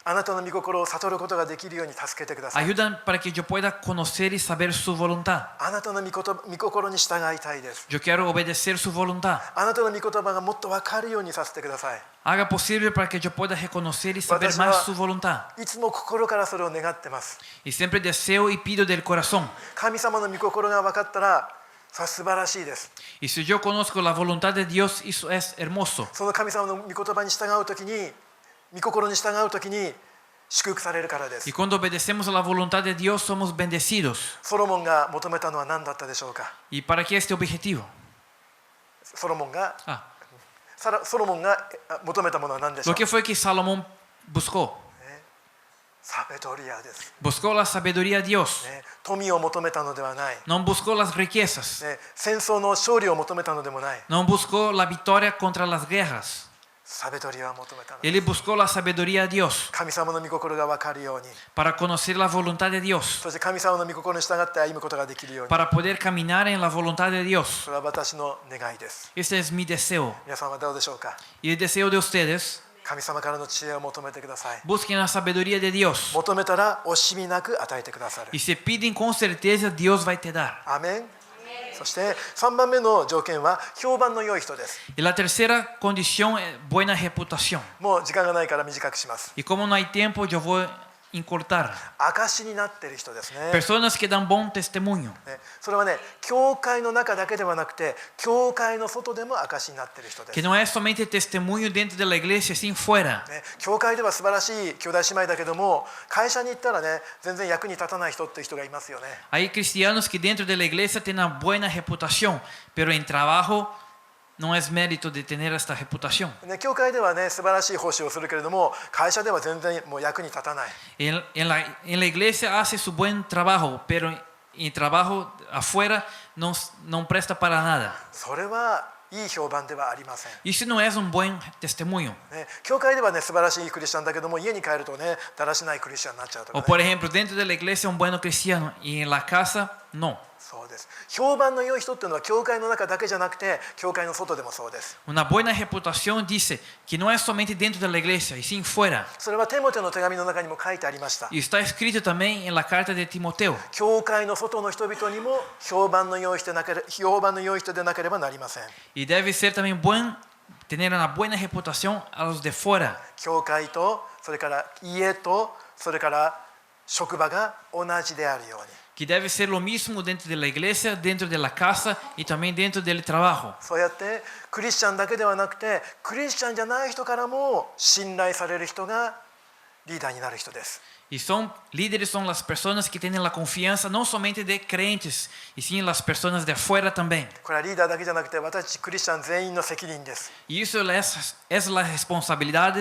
あなたの御心を悟ることができるように助けてください。 Ayudan para que yo pueda conocer y saber su voluntad. あなたの御心に従いたいです。 Yo quiero obedecer su voluntad. あなたの御言葉がもっと分かるようにさせてください。 Haga posible para que yo pueda reconocer y saber 私は más su voluntad. いつも心からそれを願ってます。 Y siempre deseo y pido del corazón. 神様の御心が分かったら、それは素晴らしいです。 Y si yo conozco la voluntad de Dios, eso es hermoso. その神様の御言葉に従うときに、御心に従うときに祝福されるからです。 Y cuando obedecemos a la voluntad de Dios, somos bendecidos. ソロモンが求めたのは何だったでしょうか？ ¿Y para qué este objetivo? ソロモンが Ah, 求めたものは何でしょ lo う？ que fue que Salomón buscó. サベドリアです。 Buscó la sabiduría a Dios. 富を求めたのではない。 No buscó las riquezas. 戦争の勝利を求めたのでもない。 No buscó la victoria contra las guerras. サベドリアを求めたの。 Él buscó la sabiduría a Dios 神様の御心が分かるように、 para conocer la voluntad de Dios, そして神様の御心に従って歩むことができるように。 para poder caminar en la voluntad de Dios. それは私の願いです。 Este es mi deseo. 皆さんはどうでしょうか？ Y el deseo de ustedes, 神様からの知恵を求めてください。 busquen la sabiduría de Dios. 求めたら惜しみなく与えてくださる。 Y si piden con certeza, Dios va a te dar. アーメン。そして3番目の条件は評判の良い人です。 Y la tercera condición es buena reputación. もう時間がないから短くします。 Y como no hay tiempo, yo voy a encurtar. 証になっている人ですね。 Personas que dan buen testimonio. それはね、教会の中だけではなくて、教会の外でも証になっている人です。 Que no es solamente testimonio dentro de la iglesia, sino fuera. 教会では素晴らしい兄弟姉妹だけども、会社に行ったらね、全然役に立たない人っていう人がいますよね。 Hay cristianos que dentro de la iglesia tienen una buena reputación, pero en trabajo no es mérito de tener esta reputación. 教会ではね、素晴らしい奉仕をするけれども、会社では全然もう役に立たない。En la iglesia hace su buen trabajo, pero en trabajo afuera no presta para nada. それはいい評判ではありません。 Isso não é um bom testemunho. ね、教会ではね素晴らしいクリスチャンだけども家に帰るとねだらしないクリスチャンになっちゃうとか、 O ね、 por ejemplo, dentro de la iglesia un buen cristiano y en la casa no. そうです。評判の良い人っていうのは教会の中だけじゃなくて教会の外でもそうです。 Una buena reputación dice que no es somente dentro de la iglesia, y sí fuera. それはテモテの手紙の中にも書いてありました。 Y está escrito también en la carta de Timoteo. 教会の外の人々にも評判の良い人でなければなりません。 Y debe ser también tener una buena reputación a los de fuera. 教会とそれから家とそれから職場が同じであるように。 Que debe ser lo mismo dentro de la iglesia, dentro de la casa y también dentro del trabajo. そうやってクリスチャンだけではなくてクリスチャンじゃない人からも信頼される人がリーダーになる人です。 Y líderes son las personas que tienen la confianza no solamente de creyentes, y sí las personas de afuera también. これはリーダーだけじゃなくて私たちクリスチャン全員の責任です。 Y eso es la responsabilidad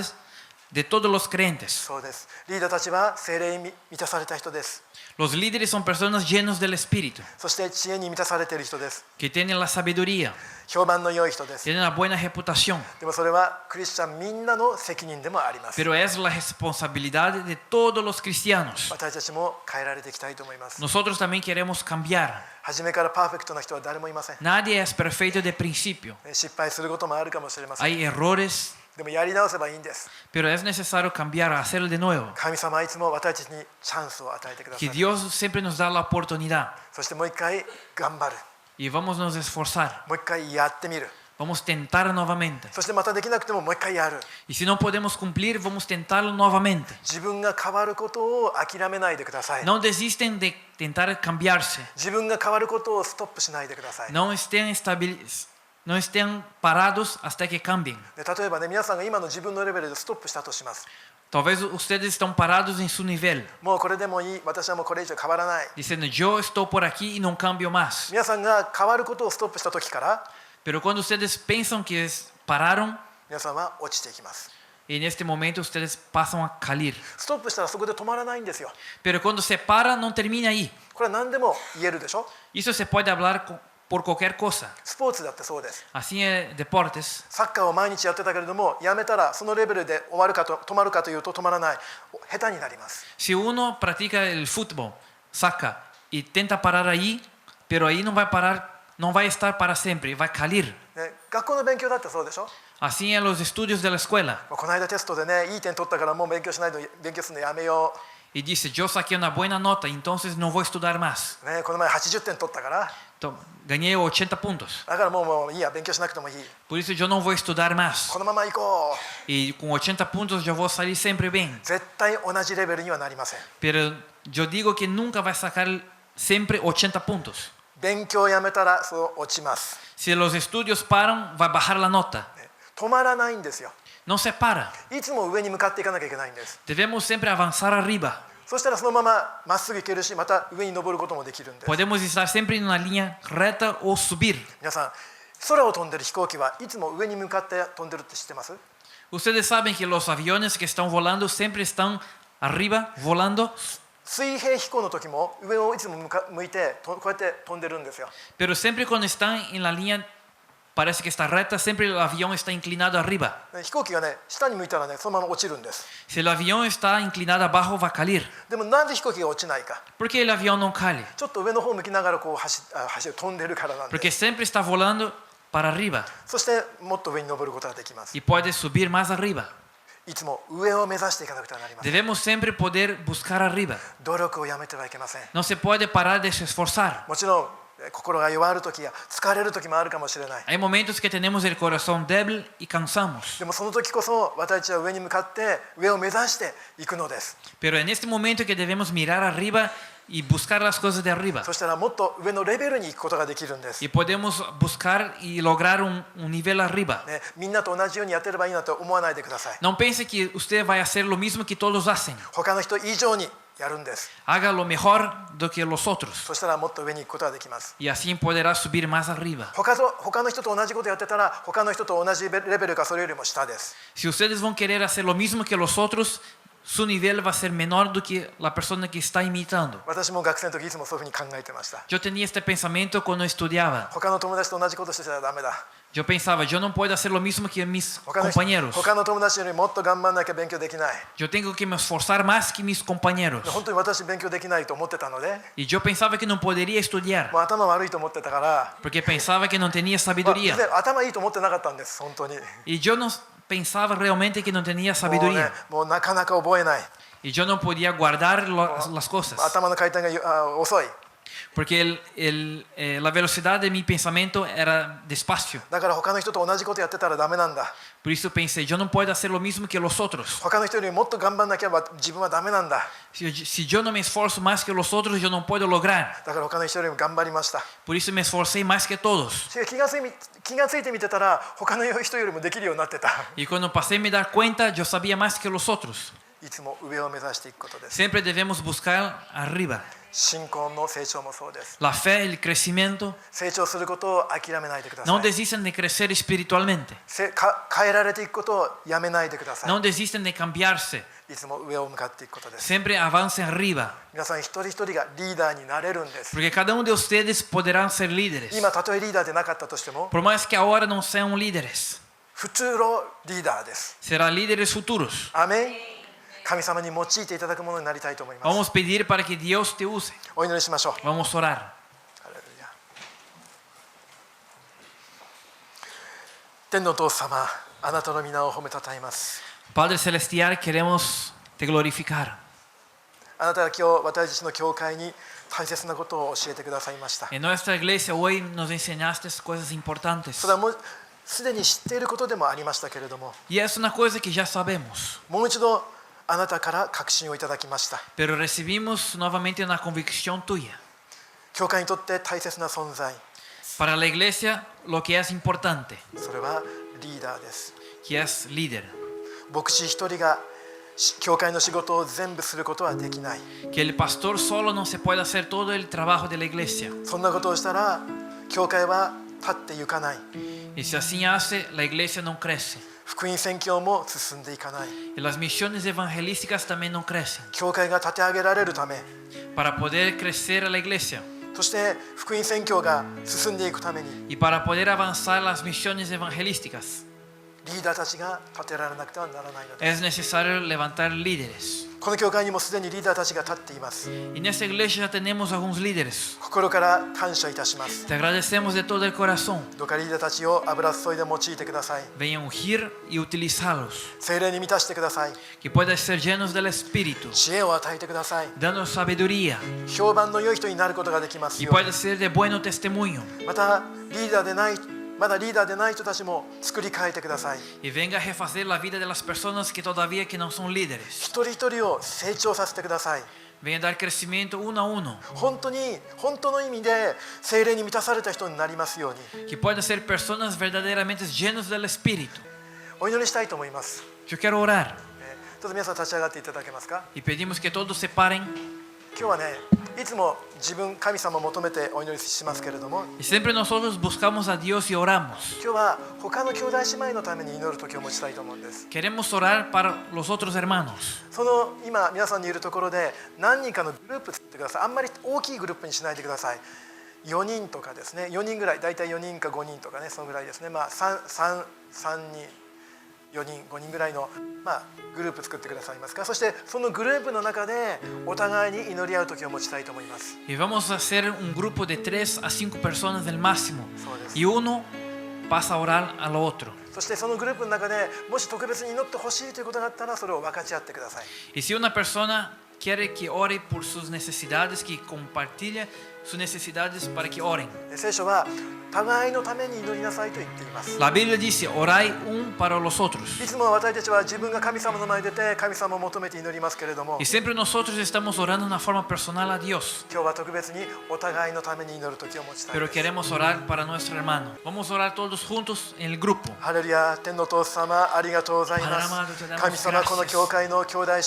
de todos los creyentes. そうです。リーダーたちは聖霊に満たされた人です。 Los líderes son personas llenas del Espíritu, そして知恵に満たされている人です。 que tienen la sabiduría, 評判の良い人です。 tienen una buena reputación. でもそれはクリスチャンみんなの責任でもあります。 Pero es la responsabilidad de todos los cristianos. 私たちも変えられていきたいと思います。 Nosotros también queremos cambiar. 初めからパーフェクトな人は誰もいません。 Nadie es perfecto de principio. 失敗することもあるかもしれません。 Hay errores, でもやり直せばいいんです。 pero es necesario cambiar, hacerlo de nuevo. 神様はいつも私たちにチャンスを与えてくださ Que い。 Dios siempre nos da la oportunidad そしてもう一回頑張る。 y vamos a nos esforzar. もう一回やってみる。 Vamos a tentar nuevamente. そしてまたできなくてももう一回やる。 Y si no podemos cumplir, vamos a tentarlo nuevamente. 自分が変わることを諦めないでください。 No desisten de intentar cambiarse. 自分が変わることをストップしないでください。 No estén parados hasta que cambien. で例えばね、皆さんが今の自分のレベルでストップしたとします。 Talvez ustedes están parados en su nivel, もうこれでもいい、私はもうこれ以上変わらない。 diciendo yo estoy por aquí y no cambio más. 皆さんが変わることをストップした時から、 Pero cuando ustedes piensan que pararon, 皆さんは落ちていきます。 en este momento ustedes pasan a caer. ストップしたらそこで止まらないんですよ。 Pero cuando se para, no termina ahí. これは何でも言えるでしょ。 Eso se puede hablar por cualquier cosa. スポーツだってそうです。 Así en deportes. サッカーを毎日やってたけれども、やめたらそのレベルで終わるかと止まるかというと止まらない。下手になります。 Si uno practica el fútbol, saca y intenta parar ahí, pero ahí no va a parar, no va a estar para siempre, va a caer. ね、学校の勉強だってそうでしょ。 Así en los estudios de la escuela. この間テストでね、いい点取ったからもう勉強するのやめよ Y dice, yo saqué una buena nota, entonces no voy a estudiar más. う。ね、この前80点取ったから、 Gané 80 puntos. だからもういいや、勉強しなくてもいい。 Por eso yo no voy a estudiar más. このまま行こう。 Y con 80 puntos yo voy a salir siempre bien. 絶対同じレベルにはなりません。 Pero yo digo que nunca va a sacar siempre 80 puntos. 勉強をやめたらそう落ちます。 Si los estudios paran, va a bajar la nota. ね、止まらないんですよ。 No se para. いつも上に向かっていかなきゃいけないんです。 Debemos siempre avanzar arriba. そしたらそのまままっすぐ行けるし、また上に登ることもできるんです。 Podemos estar siempre en una línea recta o subir. 皆さん、空を飛んでる飛行機はいつも上に向かって飛んでるって知ってます？ Ustedes saben que los aviones que están volando siempre están arriba, volando. 水平飛行の時も上をいつも向いてこうやって飛んでるんですよ。 Pero siempre cuando están en la línea, parece que está recta, siempre el avión está inclinado arriba. 飛行機がね、下に向いたらね、そのまま落ちるんです。 Si el avión está inclinado abajo, va a caer. でもなんで飛行機が落ちないか。 ¿Por qué el avión no cae? ちょっと上の方を向きながらこう飛んでるからなんで。 Porque siempre está volando para arriba そしてもっと上に登ることができます。 y puede subir más arriba. いつも上を目指していかなくてはなりません。 Debemos siempre poder buscar arriba. 努力をやめてはいけません。 No se puede parar de esforzar. もちろん心が弱る時や疲れる時もあるかもしれない。 Hay momentos que tenemos el corazón débil y cansamos. でもその時こそ私たちは上に向かって上を目指していくのです。 Pero en este momento que debemos mirar arriba y buscar las cosas de arriba. そしたらもっと上のレベルに行くことができるんです。 Y podemos buscar y lograr un nivel arriba. ね、みんなと同じようにやってればいいなと思わないでください。 No piense que usted va a hacer lo mismo que todos hacen. 他の人以上にやるんです。 Haga lo mejor do que los otros. そしたらもっと上に行くことができます。 Y así podrá subir más arriba. 他の人と同じことやってたら他の人と同じレベルかそれよりも下です。 Si ustedes van a querer hacer lo mismo que los otros, su nivel va a ser menor do que la persona que está imitando. 私も学生の時いつもそういうふうに考えてました。 Yo tenía este pensamiento cuando estudiaba. 他の友達と同じことしてたらダメだ。Yo pensaba, yo no puedo hacer lo mismo que mis 他の compañeros. 他の友達よりもっと頑張んなきゃ勉強できない。 Yo tengo que me esforzar más que mis compañeros. 本当に私勉強できないと思ってたので、 Y yo pensaba que no podría estudiar, もう頭悪いと思ってたから、 porque pensaba que no tenía まあ sabiduría. で頭いいと思ってなかったんです本当に。 Y yo no pensaba realmente que no tenía もうね sabiduría. もうなかなか覚えない。 Y yo no podía guardar las cosas. 頭の回転が遅い。 Porque la velocidad de mi pensamiento era despacio. だから他の人と同じことやってたらダメなんだ。 Por eso pensé, yo no puedo hacer lo mismo que los otros. 他の人よりもっと頑張んなきゃ自分はダメなんだ。 Si yo no me esfuerzo más que los otros, yo no puedo lograr. だから他の人よりも頑張りました。 Por eso me esforcé más que todos. 気がついてみてたら他の人よりもできるようになってた。 Y cuando pasé a me dar cuenta, yo sabía más que los otros. いつも上を目指していくことです。 Siempre debemos buscar arriba. 信仰の成長もそうです。 La fe, el crecimiento. 成長することを諦めないでくださ No い。 desistan de crecer espiritualmente. 変えられていくことをやめないでください。 No desistan de cambiarse. いつも上を向かっていくことです。 Siempre avancen arriba. 皆さん一人一人がリーダーになれるんです。 Porque cada uno de ustedes podrán ser líderes. 今たとえリーダーでなかったとしても Por más que ahora no sean líderes, 普通のリーダーです。 serán líderes futuros. アメン。神様に用いていただくものになりたいと思います。 Vamos a pedir para que Dios te use. お祈りしましょう。 Vamos a orar. ハレルヤ。天のお父様、あなたの皆を褒めたたえます。 Padre Celestial, queremos te glorificar. あなたが今日私たちの教会に大切なことを教えてくださいました。 En nuestra iglesia hoy nos enseñaste cosas importantes. それはもうすでに知っていることでもありましたけれども、 Y es una cosa que ya sabemos. もう一度あなたから確信をいただきました。 Pero recibimos nuevamente una convicción tuya. 教会にとって大切な存在、 Para la iglesia, lo que es importante, それはリーダーです。 que es líder. 牧師一人が教会の仕事を全部することはできない。 Que el pastor solo no se puede hacer todo el trabajo de la iglesia. そんなことをしたら教会は立ってゆかない。 Y si así hace, la iglesia no crece. 福音宣教も進んでいかない。 Y las misiones evangelísticas también no crecen. 教会が立て上げられるため、 Para poder crecer a la iglesia そして福音宣教が進んでいくために y para poder avanzar las misiones evangelísticas, リーダーたちが立てられなくてはならないのです。 es necesario levantar líderes. この教会にもすでにリーダーたちが立っています。 En esta iglesia ya tenemos algunos líderes. 心から感謝いたします。 Te agradecemos de todo el corazón. どうかリーダーたちを油注いで用いてください。 Ven a ungir y utilizarlos. 聖霊に満たしてください。 Que puedan ser llenos del Espíritu, 知恵を与えてください。 dando sabiduría 評判の良い人になることができます y ように。 pueda ser de buen testimonio. またまだリーダーでない人たちも作り変えてください。 Y venga a refacer la vida de las personas que todavía que no son líderes. 一人一人を成長させてください。 Venga a dar crecimiento uno a uno. 本当の意味で聖霊に満たされた人になりますように Que puedan ser personas verdaderamente llenas del Espíritu. お祈りしたいと思います。 Yo quiero orar どうぞ皆さん立ち上がっていただけますか。 y pedimos que todos se paren. 今日はね、いつも神様を求めてお祈りしますけれども、 Y siempre nosotros buscamos a Dios y oramos. 今日は他の兄弟姉妹のために祈る時を持ちたいと思うんです。 Queremos orar para los otros hermanos. その今皆さんにいるところで何人かのグループ作ってください。あんまり大きいグループにしないでください。4人とかですね、4人ぐらい、だいたい4人か5人とかね、そのぐらいですね。まあ3人、4人、5人ぐらいの、グループ作ってくださいますか。そしてそのグループの中でお互いに祈り合う時を持ちたいと思います。 Y vamos a hacer un grupo de 3 a 5 personas del máximo. そうです。 Y uno pasa a orar al otro. そしてそのグループの中でもし特別に祈ってほしいということがあったらそれを分かち合ってください。 Y si una persona quiere que ore por sus necesidades, que compartille sus necesidades para que oren. 聖書は互いのために祈りなさいと言っています。 La Biblia dice, orai un para los otros. いつも私たちは自分が神様の前に出て神様を求めて祈りますけれども、 Y siempre nosotros estamos orando de una forma personal a Dios. 今日は特別にお互いのために祈る時を持ちたい Pero です。 queremos orar para nuestro hermano. Vamos a orar todos juntos en el grupo. ハレルヤ、天のお父様ありがとうございます。神様、この教会の兄弟姉妹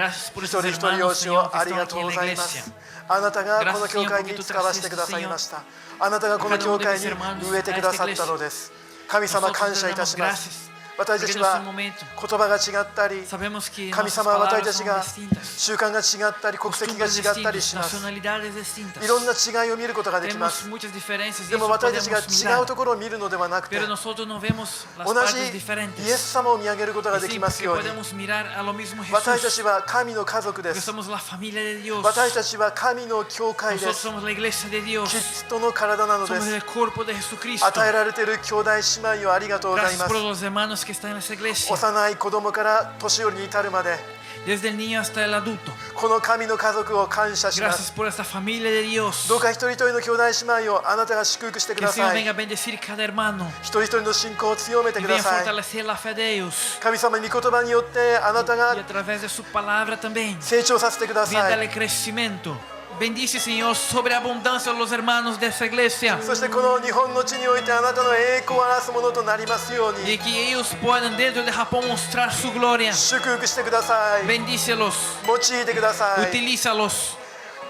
一人一人を主をありがとうございます。あなたがこの教会に使わせてくださいました。あなたがこの教会に植えてくださったのです。神様、感謝いたします。私た Porque ち en este は momento 言葉が違ったり sabemos que 神 nuestras 様は私た palabras ち son が distintas, 習慣が違ったり国籍が costumbres 違ったり distintas, します。 nacionalidades distintas. いろんな違いを見ることができま Tenemos す。 muchas diferencias y でも eso 私たちが podemos 違う mirar. ところを見るのではなくて Pero nosotros no vemos las 同 partes じ diferentes. イエス様を見上げることが Y でき sí, ます que ように podemos mirar a lo mismo 私たち Jesús. は神の家族で Que す。 somos la familia de Dios. 私たちは神の教会で Nosotros す。 somos la iglesia de キ Dios. リストの体なので Somos す。 el cuerpo de Jesucristo. 与えられている兄弟姉妹をありがとうござい Gracias ます por。los hermanos que están en esa iglesia. 幼い子供から年寄りに至るまで Desde el niño hasta el adulto. この神の家族を感謝しま Gracias す。 por esta familia de Dios. どうか一人一人の兄弟姉妹をあなたが祝福してく Que el だ Señor さい。 venga a bendecir cada hermano. 一人一人の信仰を強めて Y くだ venga a さい。 fortalecer la fe de ellos. 神様御言葉によってあなた Y が a través de su palabra también. 成長させてくだ Venga a さい。 darle crecimiento. Bendice, Señor, sobreabundancia a los hermanos de esa iglesia. そしてこの日本の地においてあなたの栄光を表すものとなりますよう Y に que ellos puedan dentro de Japón mostrar su gloria. 祝福してください。 Bendícelos. 用いてください。 Utilízalos.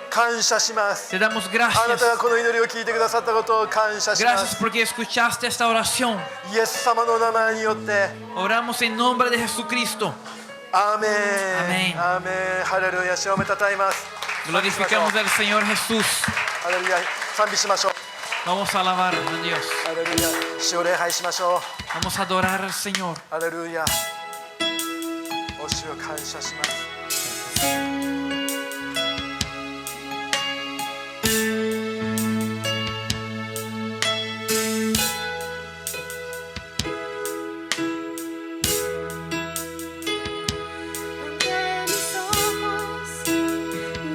感謝します。 Te damos あな gracias. たがこの祈りを聞いてくださったことを感謝しま Gracias す。 porque escuchaste esta oración. イエス様の名前によって Oramos en nombre de Jesucristo. アーメン。アーメンアーメン。ハレルヤ、主をめたたえます。 Glorificamos al Señor Jesús. ハレルヤ、賛美しましょう。 Vamos a alabar a Dios. ハレルヤ、主を礼拝しましょう。 Vamos a adorar al Señor. ハレルヤ。お主を感謝します。 Aunque mis ojos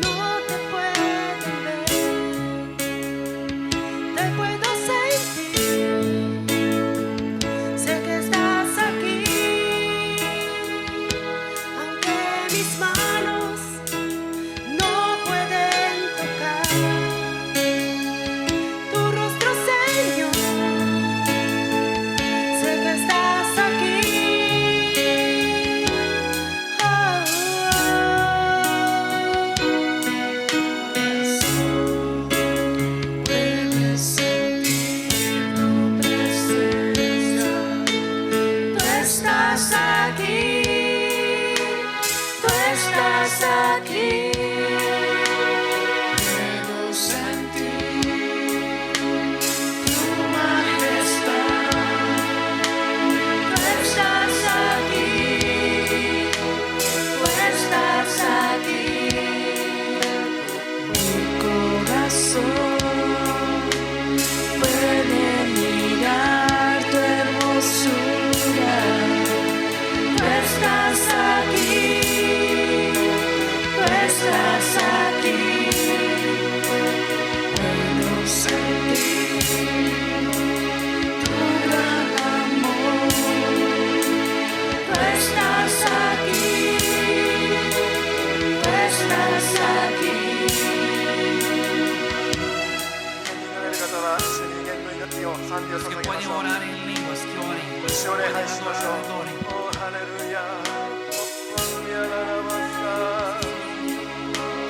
no te pueden ver, te puedo sentir, sé que estás aquí. Aunque mis manos no pueden tocar tu rostro, Señor, sé que estás aquí. Puedes sentir tu presencia. Tú estás aquí. Tú estás aquí. Puedo sentir tu majestad. Tú estás aquí. Tú estás aquí. Mi corazón puede mirar tu hermosura. Tú estás aquí. Tú estás aquí. Puedo sentir tu gran amor. Tú estás aquí. Tú estás aquí. 祈れる方は主に言の祈りを賛美を Los que 捧げま pueden しょう。 orar en lenguas, que oren. 主を礼 Pueden 拝しましょ adorar, う。 adoren. おーハレルヤ。おーハレルヤララマサ。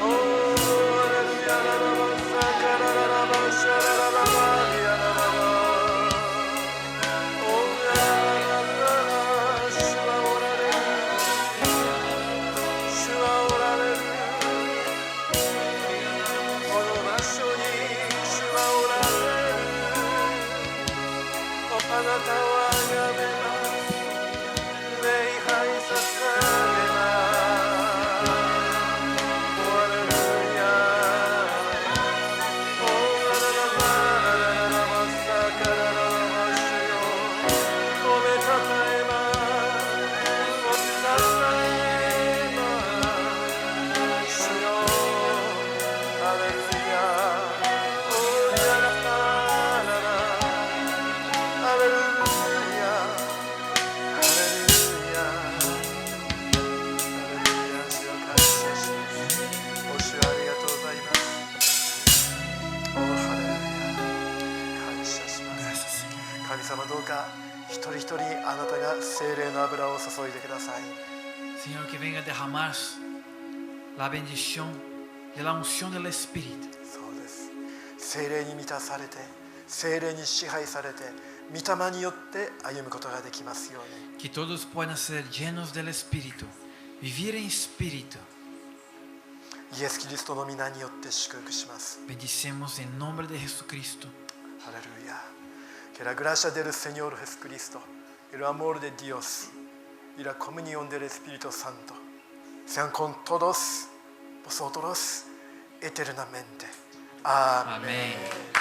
おーハレルヤララマサカラララマシャラララマリヤラララ。おーララララ主はおられる。主はおられる。この場所に主はおられる。あなたをあがめます。礼拝捧げます。おハレルヤ。おラララマララララマサカラララマ主よ。おめたたえます。おたたえます。主よ。ハレルヤ。おラララララ。ハレルヤ。ハレルヤ。ハレルヤ。主を感謝します。お主ありがとうございます。おハレルヤ。感謝します。神様どうか一人一人あなたが聖霊の油を注いでください。 Señor, que venga a derramar la bendición de la unción del Espíritu. そうです。聖霊に満たされて聖霊に支配されて御霊によって歩むことができますように。 Que todos puedan ser llenos del Espíritu, vivir en Espíritu. イエス・キリストの皆によって祝福します。 Bendicemos en nombre de Jesucristo. Aleluya. Que la gracia del Señor Jesucristo, el amor de Dios y la comunión del Espíritu Santo sean con todos vosotros eternamente. Amén. Amén.